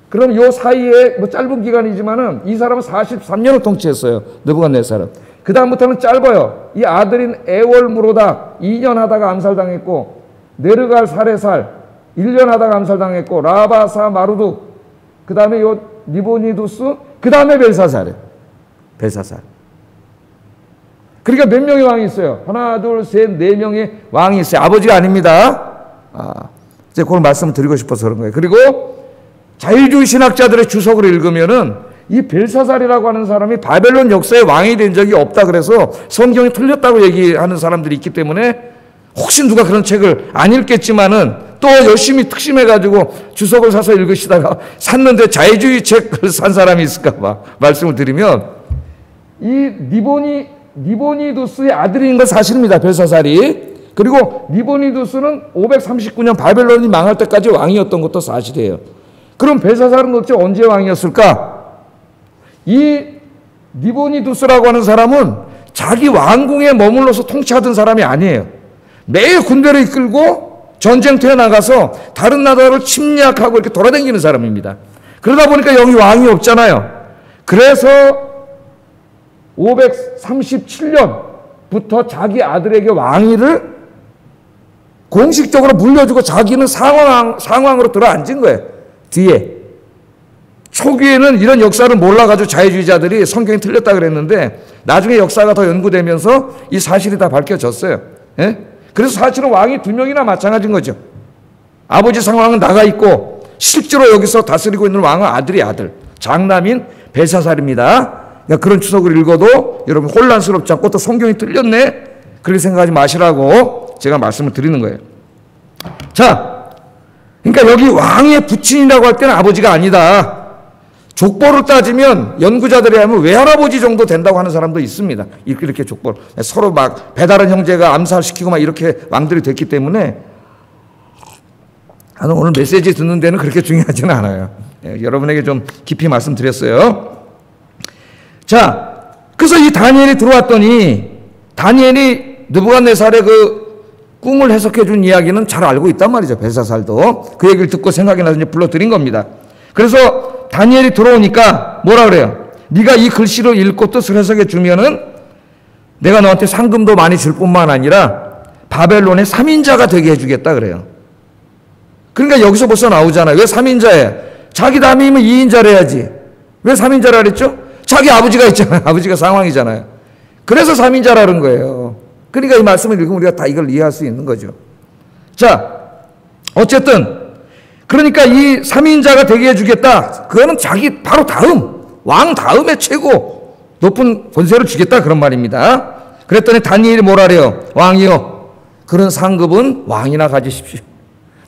그럼 요 사이에 뭐 짧은 기간이지만은 이 사람은 43년을 통치했어요. 느부갓네살은. 그 다음부터는 짧아요. 이 아들인 에월무로다 2년 하다가 암살당했고 네르갈 사레살 1년 하다가 암살당했고 라바사 마루둑 그 다음에 요 니보니두스, 그 다음에 벨사살이에요. 벨사살. 그러니까 몇 명의 왕이 있어요? 하나, 둘, 셋, 4명의 왕이 있어요. 아버지가 아닙니다. 이제 그걸 말씀을 드리고 싶어서 그런 거예요. 그리고 자유주의 신학자들의 주석을 읽으면은 이 벨사살이라고 하는 사람이 바벨론 역사에 왕이 된 적이 없다 그래서 성경이 틀렸다고 얘기하는 사람들이 있기 때문에 혹시 누가 그런 책을 안 읽겠지만은 또 열심히 특심해가지고 주석을 사서 읽으시다가 샀는데 자유주의 책을 산 사람이 있을까봐 말씀을 드리면 이 니보니두스의 아들인 건 사실입니다. 벨사살이. 그리고 니보니두스는 539년 바벨론이 망할 때까지 왕이었던 것도 사실이에요. 그럼 벨사살은 도대체 언제 왕이었을까? 이 니보니두스라고 하는 사람은 자기 왕궁에 머물러서 통치하던 사람이 아니에요. 매일 군대를 이끌고 전쟁터에 나가서 다른 나라를 침략하고 이렇게 돌아다니는 사람입니다. 그러다 보니까 여기 왕이 없잖아요. 그래서 537년부터 자기 아들에게 왕위를 공식적으로 물려주고 자기는 상왕으로 들어앉은 거예요. 뒤에. 초기에는 이런 역사를 몰라가지고 자유주의자들이 성경이 틀렸다 그랬는데 나중에 역사가 더 연구되면서 이 사실이 다 밝혀졌어요. 예? 그래서 사실은 왕이 2명이나 마찬가지인 거죠. 아버지 상황은 나가 있고 실제로 여기서 다스리고 있는 왕은 아들이 아들. 장남인 벨사살입니다. 그러니까 그런 추석을 읽어도 여러분 혼란스럽지 않고 또 성경이 틀렸네? 그렇게 생각하지 마시라고 제가 말씀을 드리는 거예요. 자, 그러니까 여기 왕의 부친이라고 할 때는 아버지가 아니다. 족보를 따지면 연구자들이 하면 외할아버지 정도 된다고 하는 사람도 있습니다. 이렇게 족보 서로 막 배다른 형제가 암살시키고 막 이렇게 왕들이 됐기 때문에 오늘 메시지 듣는 데는 그렇게 중요하지는 않아요. 여러분에게 좀 깊이 말씀드렸어요. 자, 그래서 이 다니엘이 들어왔더니 다니엘이 느부갓네살의 그 꿈을 해석해 준 이야기는 잘 알고 있단 말이죠. 벨사살도. 그 얘기를 듣고 생각이 나서 이제 불러드린 겁니다. 그래서 다니엘이 들어오니까 뭐라 그래요? 네가 이 글씨를 읽고 뜻을 해석해 주면은 내가 너한테 상금도 많이 줄 뿐만 아니라 바벨론의 3인자가 되게 해주겠다 그래요. 그러니까 여기서 벌써 나오잖아요. 왜 3인자예요? 자기 남이면 2인자를 해야지. 왜 3인자라 그랬죠? 자기 아버지가 있잖아요. 아버지가 상황이잖아요. 그래서 3인자라는 거예요. 그러니까 이 말씀을 읽으면 우리가 다 이걸 이해할 수 있는 거죠. 자, 어쨌든 그러니까 이 3인자가 되게 해주겠다. 그거는 자기 바로 다음, 왕 다음에 최고 높은 권세를 주겠다 그런 말입니다. 그랬더니 다니엘이 뭐라 그래요? 왕이요. 그런 상급은 왕이나 가지십시오.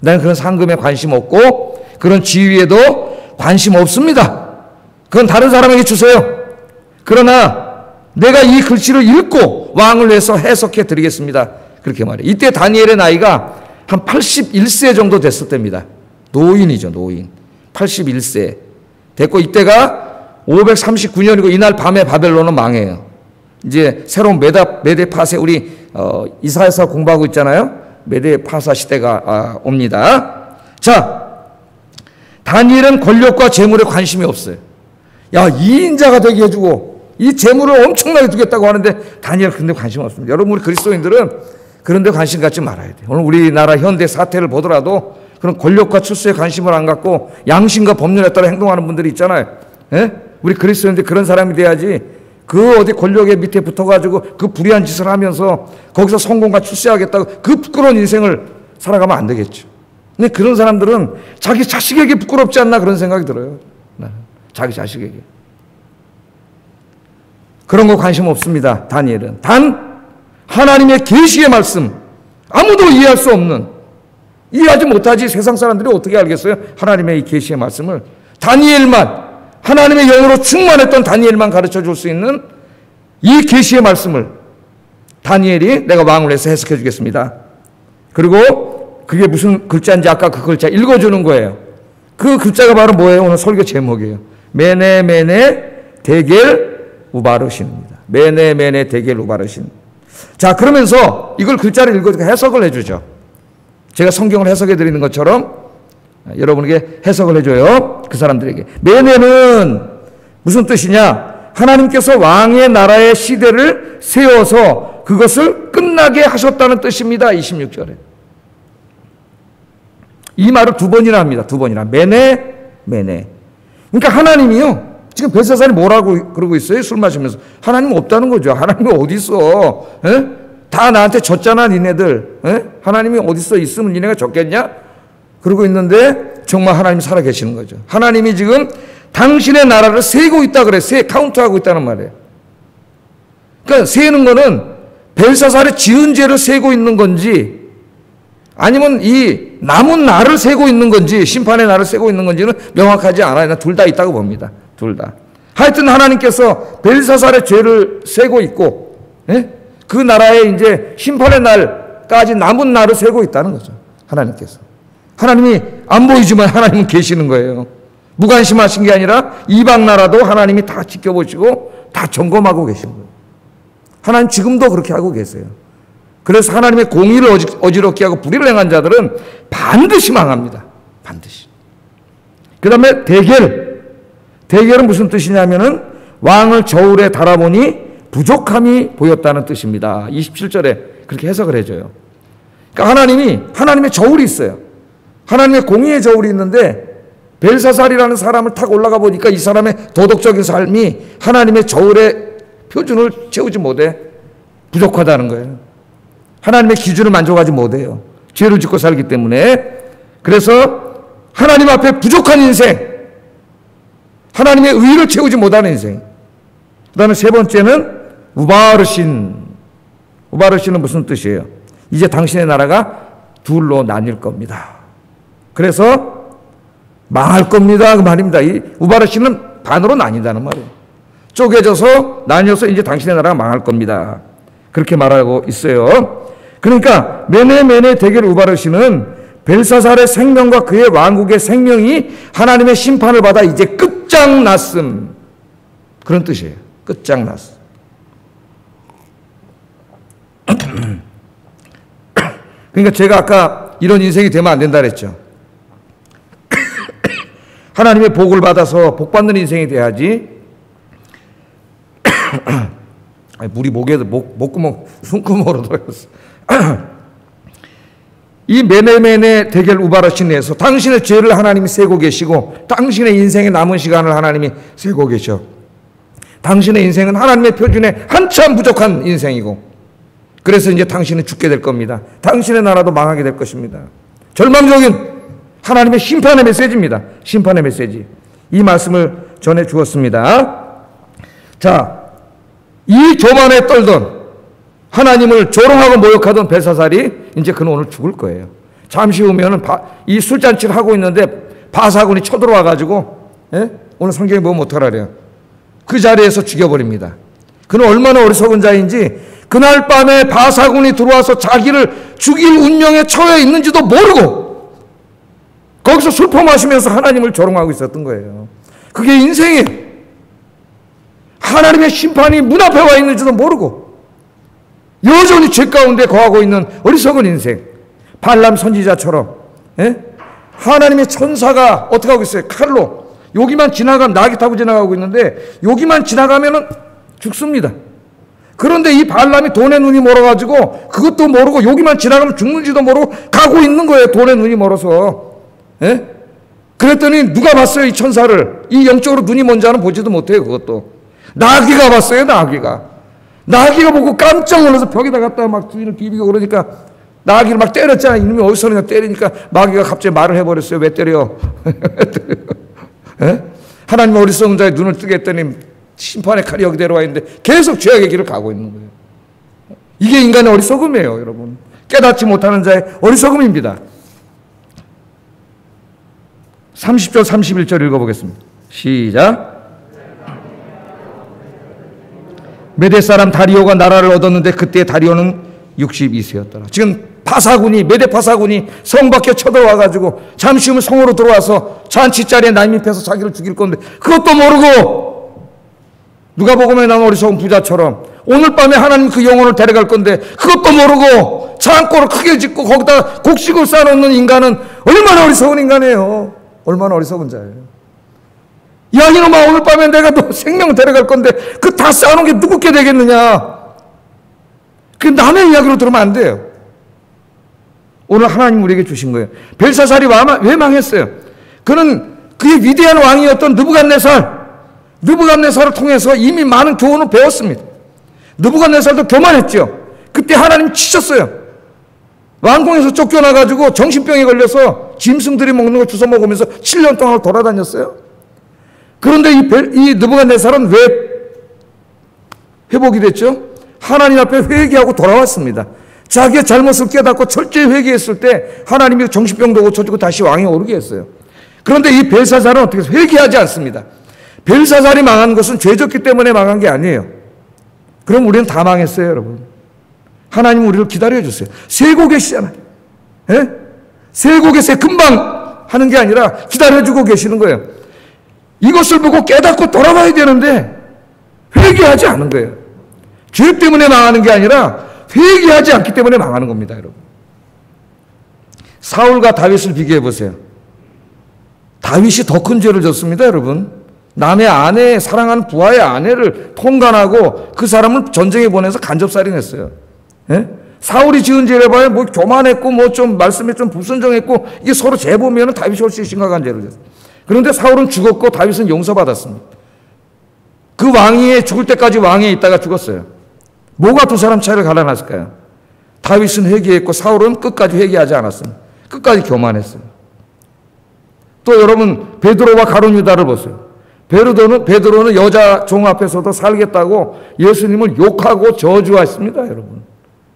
나는 그런 상금에 관심 없고 그런 지위에도 관심 없습니다. 그건 다른 사람에게 주세요. 그러나 내가 이 글씨를 읽고 왕을 위해서 해석해 드리겠습니다. 그렇게 말해요. 이때 다니엘의 나이가 한 81세 정도 됐을 때입니다. 노인이죠, 노인. 81세. 됐고, 이때가 539년이고, 이날 밤에 바벨론은 망해요. 이제 새로운 메데 파세, 우리, 이사야서 공부하고 있잖아요. 메데 파사 시대가 옵니다. 자, 다니엘은 권력과 재물에 관심이 없어요. 야, 이인자가 되게 해주고 이 재물을 엄청나게 두겠다고 하는데 다니엘 그런 데 관심 없습니다. 여러분, 우리 그리스도인들은 그런 데 관심 갖지 말아야 돼요. 오늘 우리나라 현대 사태를 보더라도 그런 권력과 출세에 관심을 안 갖고 양심과 법률에 따라 행동하는 분들이 있잖아요. 예? 우리 그리스도인들 그런 사람이 돼야지, 그 어디 권력의 밑에 붙어가지고 그 불의한 짓을 하면서 거기서 성공과 출세하겠다고 그 부끄러운 인생을 살아가면 안 되겠죠. 근데 그런 사람들은 자기 자식에게 부끄럽지 않나 그런 생각이 들어요. 자기 자식에게. 그런 거 관심 없습니다. 다니엘은. 단 하나님의 계시의 말씀, 아무도 이해할 수 없는, 이해하지 못하지 세상 사람들이 어떻게 알겠어요? 하나님의 이 계시의 말씀을 다니엘만, 하나님의 영으로 충만했던 다니엘만 가르쳐 줄 수 있는 이 계시의 말씀을 다니엘이 내가 왕을 해서 해석해 주겠습니다. 그리고 그게 무슨 글자인지 아까 그 글자 읽어주는 거예요. 그 글자가 바로 뭐예요? 오늘 설교 제목이에요. 메네 데겔 우바르신입니다. 메네 데겔 우바르신. 자, 그러면서 이걸 글자를 읽어주고 해석을 해주죠. 제가 성경을 해석해 드리는 것처럼 여러분에게 해석을 해줘요. 그 사람들에게. 메네는 무슨 뜻이냐? 하나님께서 왕의 나라의 시대를 세워서 그것을 끝나게 하셨다는 뜻입니다. 26절에. 이 말을 두 번이나 합니다. 두 번이나. 메네. 그러니까 하나님이요, 지금 벨사살이 뭐라고 그러고 있어요? 술 마시면서. 하나님 없다는 거죠. 하나님이 어디 있어? 에? 다 나한테 졌잖아, 니네들. 에? 하나님이 어디 있어? 있으면 니네가 졌겠냐? 그러고 있는데 정말 하나님이 살아계시는 거죠. 하나님이 지금 당신의 나라를 세고 있다 그래. 카운트하고 있다는 말이에요. 그러니까 세는 거는 벨사살의 지은 죄를 세고 있는 건지, 아니면 이 남은 날을 세고 있는 건지, 심판의 날을 세고 있는 건지는 명확하지 않아요. 둘 다 있다고 봅니다. 둘 다. 하여튼 하나님께서 벨사살의 죄를 세고 있고, 그 나라의 이제 심판의 날까지 남은 날을 세고 있다는 거죠. 하나님께서. 하나님이 안 보이지만 하나님은 계시는 거예요. 무관심하신 게 아니라 이방 나라도 하나님이 다 지켜보시고 다 점검하고 계신 거예요. 하나님 지금도 그렇게 하고 계세요. 그래서 하나님의 공의를 어지럽게 하고 불의를 행한 자들은 반드시 망합니다. 반드시. 그 다음에 대결은 무슨 뜻이냐면은 왕을 저울에 달아보니 부족함이 보였다는 뜻입니다. 27절에 그렇게 해석을 해줘요. 그러니까 하나님의 저울이 있어요. 하나님의 공의의 저울이 있는데 벨사살이라는 사람을 탁 올라가 보니까 이 사람의 도덕적인 삶이 하나님의 저울의 표준을 채우지 못해 부족하다는 거예요. 하나님의 기준을 만족하지 못해요. 죄를 짓고 살기 때문에. 그래서 하나님 앞에 부족한 인생, 하나님의 의를 채우지 못하는 인생. 그 다음에 세 번째는 우바르신. 우바르신은 무슨 뜻이에요? 이제 당신의 나라가 둘로 나뉠 겁니다. 그래서 망할 겁니다. 그 말입니다. 이 우바르신은 반으로 나뉜다는 말이에요. 쪼개져서 나뉘어서 이제 당신의 나라가 망할 겁니다. 그렇게 말하고 있어요. 그러니까 메네 데겔 우바르신은 벨사살의 생명과 그의 왕국의 생명이 하나님의 심판을 받아 이제 끝장났음. 그런 뜻이에요. 끝장났음. 그러니까 제가 아까 이런 인생이 되면 안 된다 그랬죠. 하나님의 복을 받아서 복 받는 인생이 돼야지. 물이 목에도 목구멍, 숨구멍으로 들어갔어. 이 메네 데겔 우바르신에서 당신의 죄를 하나님이 세고 계시고 당신의 인생의 남은 시간을 하나님이 세고 계셔. 당신의 인생은 하나님의 표준에 한참 부족한 인생이고, 그래서 이제 당신은 죽게 될 겁니다. 당신의 나라도 망하게 될 것입니다. 절망적인 하나님의 심판의 메시지입니다. 심판의 메시지. 이 말씀을 전해 주었습니다. 자, 이 교만에 떨던 하나님을 조롱하고 모욕하던 벨사살이 이제 그는 오늘 죽을 거예요. 잠시 후면은 이 술잔치를 하고 있는데 바사군이 쳐들어와 가지고 오늘 성경에 보면 어떡하래요? 그 자리에서 죽여버립니다. 그는 얼마나 어리석은 자인지 그날 밤에 바사군이 들어와서 자기를 죽일 운명에 처해 있는지도 모르고 거기서 술포 마시면서 하나님을 조롱하고 있었던 거예요. 그게 인생이에요. 하나님의 심판이 문 앞에 와 있는지도 모르고 여전히 죄 가운데 거하고 있는 어리석은 인생. 발람 선지자처럼 하나님의 천사가 어떻게 하고 있어요? 칼로 여기만 지나가면, 나귀 타고 지나가고 있는데 여기만 지나가면은 죽습니다. 그런데 이 발람이 돈의 눈이 멀어가지고 그것도 모르고 여기만 지나가면 죽는지도 모르고 가고 있는 거예요. 돈의 눈이 멀어서. 예? 그랬더니 누가 봤어요? 이 천사를. 이 영적으로 눈이 먼 자는 보지도 못해요. 그것도. 나귀가 봤어요. 나귀가 보고 깜짝 놀라서 벽에다 갖다가 막 주인을 비비고 그러니까 나귀를 막 때렸잖아요. 이놈이 어디서 그냥 때리니까 나귀가 갑자기 말을 해버렸어요. 왜 때려? 예? 하나님 어리석은 자의 눈을 뜨게 했더니 심판의 칼이 여기 내려와 있는데 계속 죄악의 길을 가고 있는 거예요. 이게 인간의 어리석음이에요, 여러분. 깨닫지 못하는 자의 어리석음입니다. 30절 31절 읽어보겠습니다. 시작. 메대 사람 다리오가 나라를 얻었는데 그때 다리오는 62세였더라. 지금 메대 파사군이 성 밖에 쳐들어와가지고 잠시 후면 성으로 들어와서 잔치자리에 난입해서 자기를 죽일 건데 그것도 모르고 누가복음에 나온 어리석은 부자처럼 오늘 밤에 하나님 그 영혼을 데려갈 건데 그것도 모르고 창고를 크게 짓고 거기다 곡식을 쌓아놓는 인간은 얼마나 어리석은 인간이에요. 얼마나 어리석은 자예요. 야 이놈아, 오늘 밤에 내가 너 생명을 데려갈 건데 그 다 쌓아놓은 게 누구께 되겠느냐. 그 남의 이야기로 들으면 안 돼요. 오늘 하나님 우리에게 주신 거예요. 벨사살이 왜 망했어요? 그는 그의 위대한 왕이었던 느부갓네살을 통해서 이미 많은 교훈을 배웠습니다. 느부갓네살도 교만했죠. 그때 하나님 치셨어요. 왕궁에서 쫓겨나가지고 정신병에 걸려서 짐승들이 먹는 걸 주워 먹으면서 7년 동안 돌아다녔어요. 그런데 이 느부갓네살은 왜 회복이 됐죠? 하나님 앞에 회개하고 돌아왔습니다. 자기의 잘못을 깨닫고 철저히 회개했을 때 하나님이 정신병도 고쳐주고 다시 왕에 오르게 했어요. 그런데 이 벨사살은 어떻게 해서 회개하지 않습니다. 벨사살이 망한 것은 죄졌기 때문에 망한 게 아니에요. 그럼 우리는 다 망했어요, 여러분. 하나님은 우리를 기다려주세요. 세고 계시잖아요. 예? 세고 계세요. 금방 하는 게 아니라 기다려주고 계시는 거예요. 이것을 보고 깨닫고 돌아가야 되는데 회개하지 않은 거예요. 죄 때문에 망하는 게 아니라 회개하지 않기 때문에 망하는 겁니다, 여러분. 사울과 다윗을 비교해 보세요. 다윗이 더 큰 죄를 졌습니다, 여러분. 남의 아내, 사랑하는 부하의 아내를 통간하고 그 사람을 전쟁에 보내서 간접살인했어요. 예? 사울이 지은 죄를 봐요. 뭐 교만했고, 뭐 좀 말씀에 좀 불순종했고, 이게 서로 재보면 다윗이 훨씬 심각한 죄를 졌어요. 그런데 사울은 죽었고 다윗은 용서받았습니다. 그 왕위에 죽을 때까지 왕위에 있다가 죽었어요. 뭐가 두 사람 차이를 갈라놨을까요? 다윗은 회개했고 사울은 끝까지 회개하지 않았습니다. 끝까지 교만했어요. 또 여러분 베드로와 가룟 유다를 보세요. 베드로는 여자 종 앞에서도 살겠다고 예수님을 욕하고 저주했습니다, 여러분.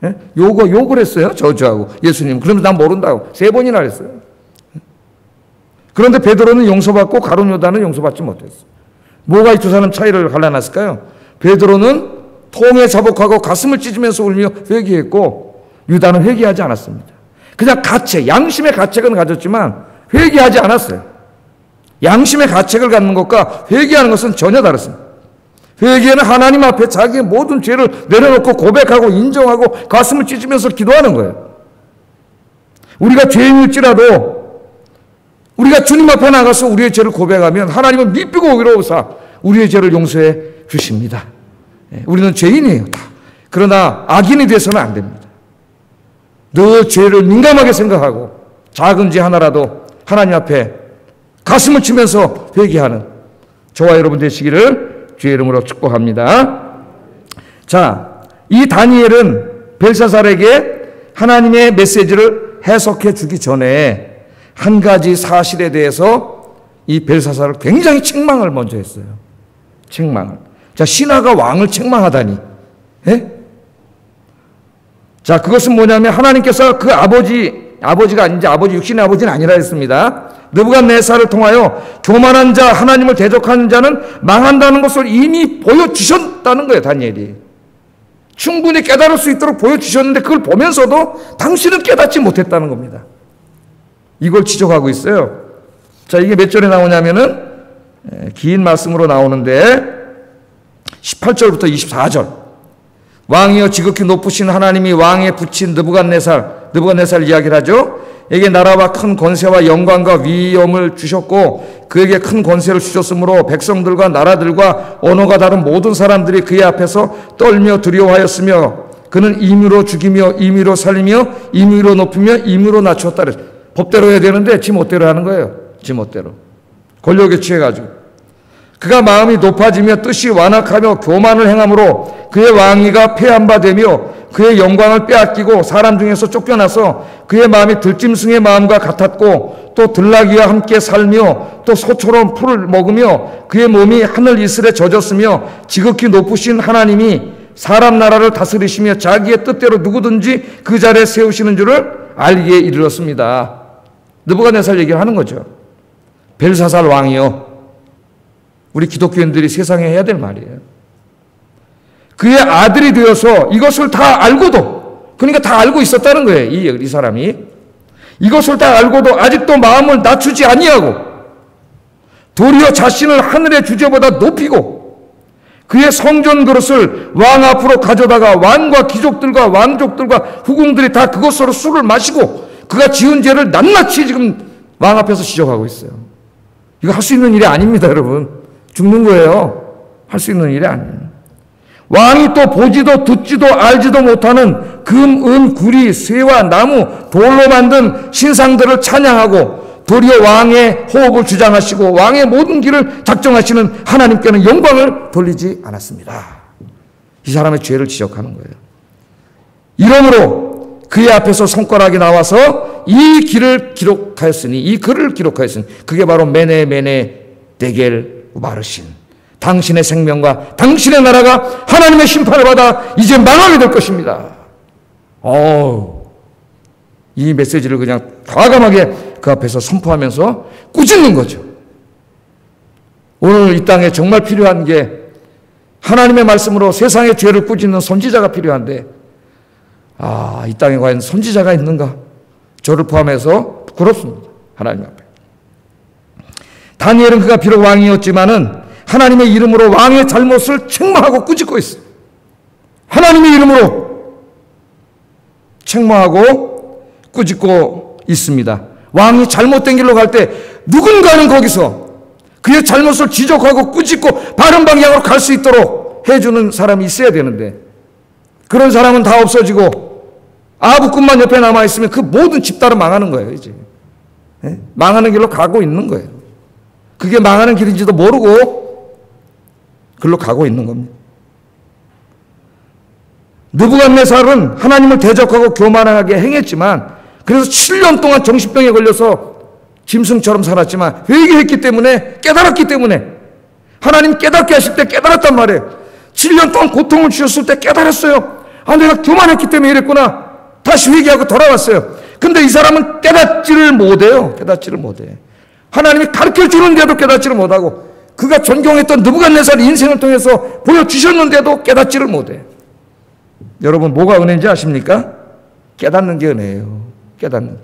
예? 욕을 했어요, 저주하고 예수님. 그러면서 난 모른다고 3번이나 했어요. 그런데 베드로는 용서받고 가룟 유다는 용서받지 못했어요. 뭐가 이 두 사람 차이를 갈라놨을까요? 베드로는 통에 자복하고 가슴을 찢으면서 울며 회개했고 유다는 회개하지 않았습니다. 그냥 양심의 가책은 가졌지만 회개하지 않았어요. 양심의 가책을 갖는 것과 회개하는 것은 전혀 다르습니다. 회개는 하나님 앞에 자기의 모든 죄를 내려놓고 고백하고 인정하고 가슴을 찢으면서 기도하는 거예요. 우리가 죄인일지라도 우리가 주님 앞에 나가서 우리의 죄를 고백하면 하나님은 미쁘고 의로우사 우리의 죄를 용서해 주십니다. 우리는 죄인이에요, 다. 그러나 악인이 돼서는 안 됩니다. 늘 죄를 민감하게 생각하고 작은 죄 하나라도 하나님 앞에 가슴을 치면서 회개하는 저와 여러분 되시기를 주의 이름으로 축복합니다. 자, 이 다니엘은 벨사살에게 하나님의 메시지를 해석해 주기 전에 한 가지 사실에 대해서 이 벨사살을 굉장히 책망을 먼저 했어요. 책망을. 자, 신하가 왕을 책망하다니. 예? 자, 그것은 뭐냐면 하나님께서 그 아버지가 아닌지 아버지 육신의 아버지는 아니라 했습니다. 느부갓네살을 통하여 교만한 자, 하나님을 대적하는 자는 망한다는 것을 이미 보여주셨다는 거예요, 다니엘이. 충분히 깨달을 수 있도록 보여주셨는데 그걸 보면서도 당신은 깨닫지 못했다는 겁니다. 이걸 지적하고 있어요. 자, 이게 몇 절에 나오냐면은 긴 말씀으로 나오는데 18절부터 24절. 왕이여 지극히 높으신 하나님이 왕에 붙인 느부갓네살 느부갓네살 이야기를 하죠. 에게 나라와 큰 권세와 영광과 위엄을 주셨고 그에게 큰 권세를 주셨으므로 백성들과 나라들과 언어가 다른 모든 사람들이 그의 앞에서 떨며 두려워하였으며 그는 임의로 죽이며 임의로 살리며 임의로 높이며 임의로 낮추었다. 법대로 해야 되는데 지 멋대로 하는 거예요. 지 멋대로. 권력에 취해가지고. 그가 마음이 높아지며 뜻이 완악하며 교만을 행함으로 그의 왕위가 폐한 바 되며 그의 영광을 빼앗기고 사람 중에서 쫓겨나서 그의 마음이 들짐승의 마음과 같았고 또 들나귀와 함께 살며 또 소처럼 풀을 먹으며 그의 몸이 하늘 이슬에 젖었으며 지극히 높으신 하나님이 사람 나라를 다스리시며 자기의 뜻대로 누구든지 그 자리에 세우시는 줄을 알기에 이르렀습니다. 느부갓네살 얘기를 하는 거죠. 벨사살 왕이요. 우리 기독교인들이 세상에 해야 될 말이에요. 그의 아들이 되어서 이것을 다 알고도, 그러니까 다 알고 있었다는 거예요. 이 사람이. 이것을 다 알고도 아직도 마음을 낮추지 아니하고 도리어 자신을 하늘의 주제보다 높이고 그의 성전 그릇을 왕 앞으로 가져다가 왕과 귀족들과 왕족들과 후궁들이 다 그것으로 술을 마시고 그가 지은 죄를 낱낱이 지금 왕 앞에서 지적하고 있어요. 이거 할 수 있는 일이 아닙니다, 여러분. 죽는 거예요. 할 수 있는 일이 아니에요. 왕이 또 보지도 듣지도 알지도 못하는 금, 은, 구리, 쇠와 나무, 돌로 만든 신상들을 찬양하고 도리어 왕의 호흡을 주장하시고 왕의 모든 길을 작정하시는 하나님께는 영광을 돌리지 않았습니다. 이 사람의 죄를 지적하는 거예요. 이러므로 그의 앞에서 손가락이 나와서 이 길을 기록하였으니, 이 글을 기록하였으니, 그게 바로 메네 데겔 우바르신, 당신의 생명과 당신의 나라가 하나님의 심판을 받아 이제 망하게 될 것입니다. 이 메시지를 그냥 과감하게 그 앞에서 선포하면서 꾸짖는 거죠. 오늘 이 땅에 정말 필요한 게 하나님의 말씀으로 세상의 죄를 꾸짖는 선지자가 필요한데, 이 땅에 과연 선지자가 있는가? 저를 포함해서 부끄럽습니다. 하나님 앞에. 다니엘은 그가 비록 왕이었지만은 하나님의 이름으로 왕의 잘못을 책망하고 꾸짖고 있어요. 하나님의 이름으로 책망하고 꾸짖고 있습니다. 왕이 잘못된 길로 갈 때 누군가는 거기서 그의 잘못을 지적하고 꾸짖고 바른 방향으로 갈 수 있도록 해주는 사람이 있어야 되는데, 그런 사람은 다 없어지고 아부꾼만 옆에 남아있으면 그 모든 집단은 망하는 거예요. 이제 망하는 길로 가고 있는 거예요. 그게 망하는 길인지도 모르고 글로 가고 있는 겁니다. 느부갓네살은 하나님을 대적하고 교만하게 행했지만, 그래서 7년 동안 정신병에 걸려서 짐승처럼 살았지만 회개했기 때문에, 깨달았기 때문에, 하나님 깨닫게 하실 때 깨달았단 말이에요. 7년 동안 고통을 주셨을 때 깨달았어요. 내가 교만했기 때문에 이랬구나. 다시 회개하고 돌아왔어요. 근데 이 사람은 깨닫지를 못해요. 깨닫지를 못해. 하나님이 가르쳐 주는데도 깨닫지를 못하고, 그가 존경했던 느부갓네살 인생을 통해서 보여주셨는데도 깨닫지를 못해. 여러분, 뭐가 은혜인지 아십니까? 깨닫는 게 은혜예요. 깨닫는.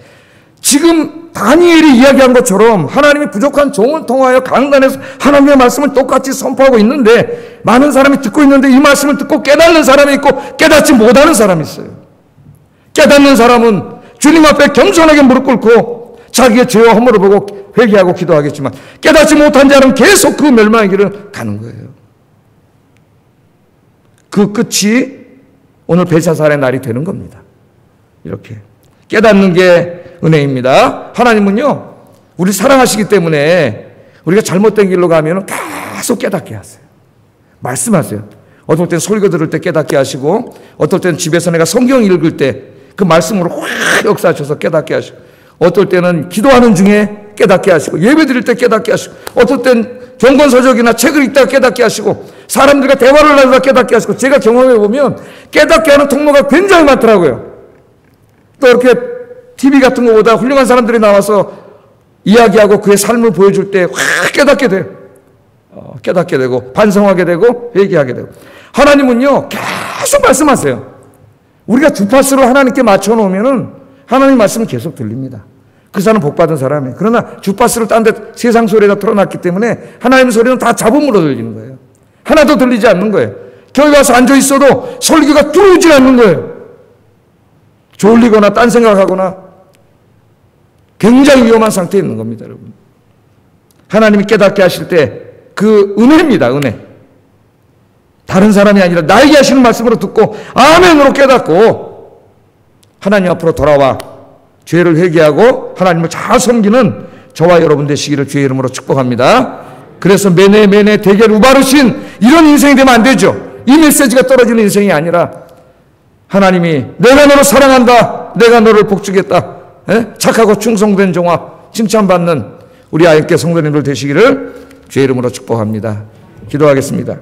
지금 다니엘이 이야기한 것처럼 하나님이 부족한 종을 통하여 강단에서 하나님의 말씀을 똑같이 선포하고 있는데, 많은 사람이 듣고 있는데 이 말씀을 듣고 깨닫는 사람이 있고 깨닫지 못하는 사람이 있어요. 깨닫는 사람은 주님 앞에 겸손하게 무릎 꿇고 자기의 죄와 허물을 보고 회개하고 기도하겠지만, 깨닫지 못한 자는 계속 그 멸망의 길을 가는 거예요. 그 끝이 오늘 벨사살의 날이 되는 겁니다. 이렇게 깨닫는 게 은혜입니다. 하나님은요, 우리 사랑하시기 때문에 우리가 잘못된 길로 가면 계속 깨닫게 하세요. 말씀하세요. 어떨 땐 설교 들을 때 깨닫게 하시고, 어떨 땐 집에서 내가 성경 읽을 때 그 말씀으로 확 역사하셔서 깨닫게 하시고, 어떨 때는 기도하는 중에 깨닫게 하시고, 예배 드릴 때 깨닫게 하시고, 어떨 땐 경건서적이나 책을 읽다가 깨닫게 하시고, 사람들과 대화를 나누다 깨닫게 하시고, 제가 경험해 보면 깨닫게 하는 통로가 굉장히 많더라고요. 또 이렇게 TV 같은 거보다 훌륭한 사람들이 나와서 이야기하고 그의 삶을 보여줄 때 확 깨닫게 돼요. 깨닫게 되고 반성하게 되고 회개하게 되고. 하나님은요, 계속 말씀하세요. 우리가 주파수를 하나님께 맞춰놓으면은 하나님 말씀은 계속 들립니다. 그 사람은 복받은 사람이에요. 그러나 주파수를 딴 데 세상 소리가 틀어놨기 때문에 하나님 소리는 다 잡음으로 들리는 거예요. 하나도 들리지 않는 거예요. 교회 와서 앉아있어도 설교가 들어오지 않는 거예요. 졸리거나 딴 생각하거나 굉장히 위험한 상태에 있는 겁니다, 여러분. 하나님이 깨닫게 하실 때 그 은혜입니다, 은혜. 다른 사람이 아니라 나에게 하시는 말씀으로 듣고 아멘으로 깨닫고 하나님 앞으로 돌아와 죄를 회개하고 하나님을 잘 섬기는 저와 여러분 되시기를 주의 이름으로 축복합니다. 그래서 매네 대결 우바르신 이런 인생이 되면 안 되죠. 이 메시지가 떨어지는 인생이 아니라 하나님이 내가 너를 사랑한다, 내가 너를 복주겠다, 착하고 충성된 종아 칭찬받는 우리 아이께 성도님들 되시기를 주의 이름으로 축복합니다. 기도하겠습니다.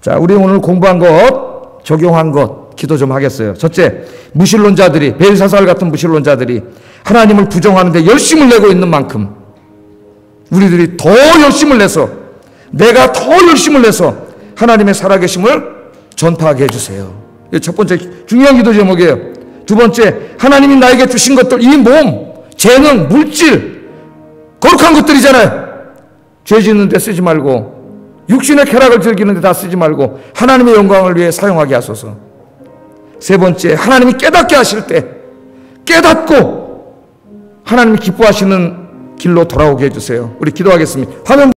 자, 우리 오늘 공부한 것, 적용한 것 기도 좀 하겠어요. 첫째, 무신론자들이, 벨사살 같은 무신론자들이 하나님을 부정하는데 열심을 내고 있는 만큼 우리들이 더 열심을 내서, 내가 더 열심을 내서 하나님의 살아계심을 전파하게 해주세요. 이게 첫 번째 중요한 기도 제목이에요. 두 번째, 하나님이 나에게 주신 것들, 이 몸, 재능, 물질, 거룩한 것들이잖아요. 죄 짓는 데 쓰지 말고 육신의 쾌락을 즐기는 데 다 쓰지 말고 하나님의 영광을 위해 사용하게 하소서. 세 번째, 하나님이 깨닫게 하실 때 깨닫고 하나님이 기뻐하시는 길로 돌아오게 해주세요. 우리 기도하겠습니다. 화면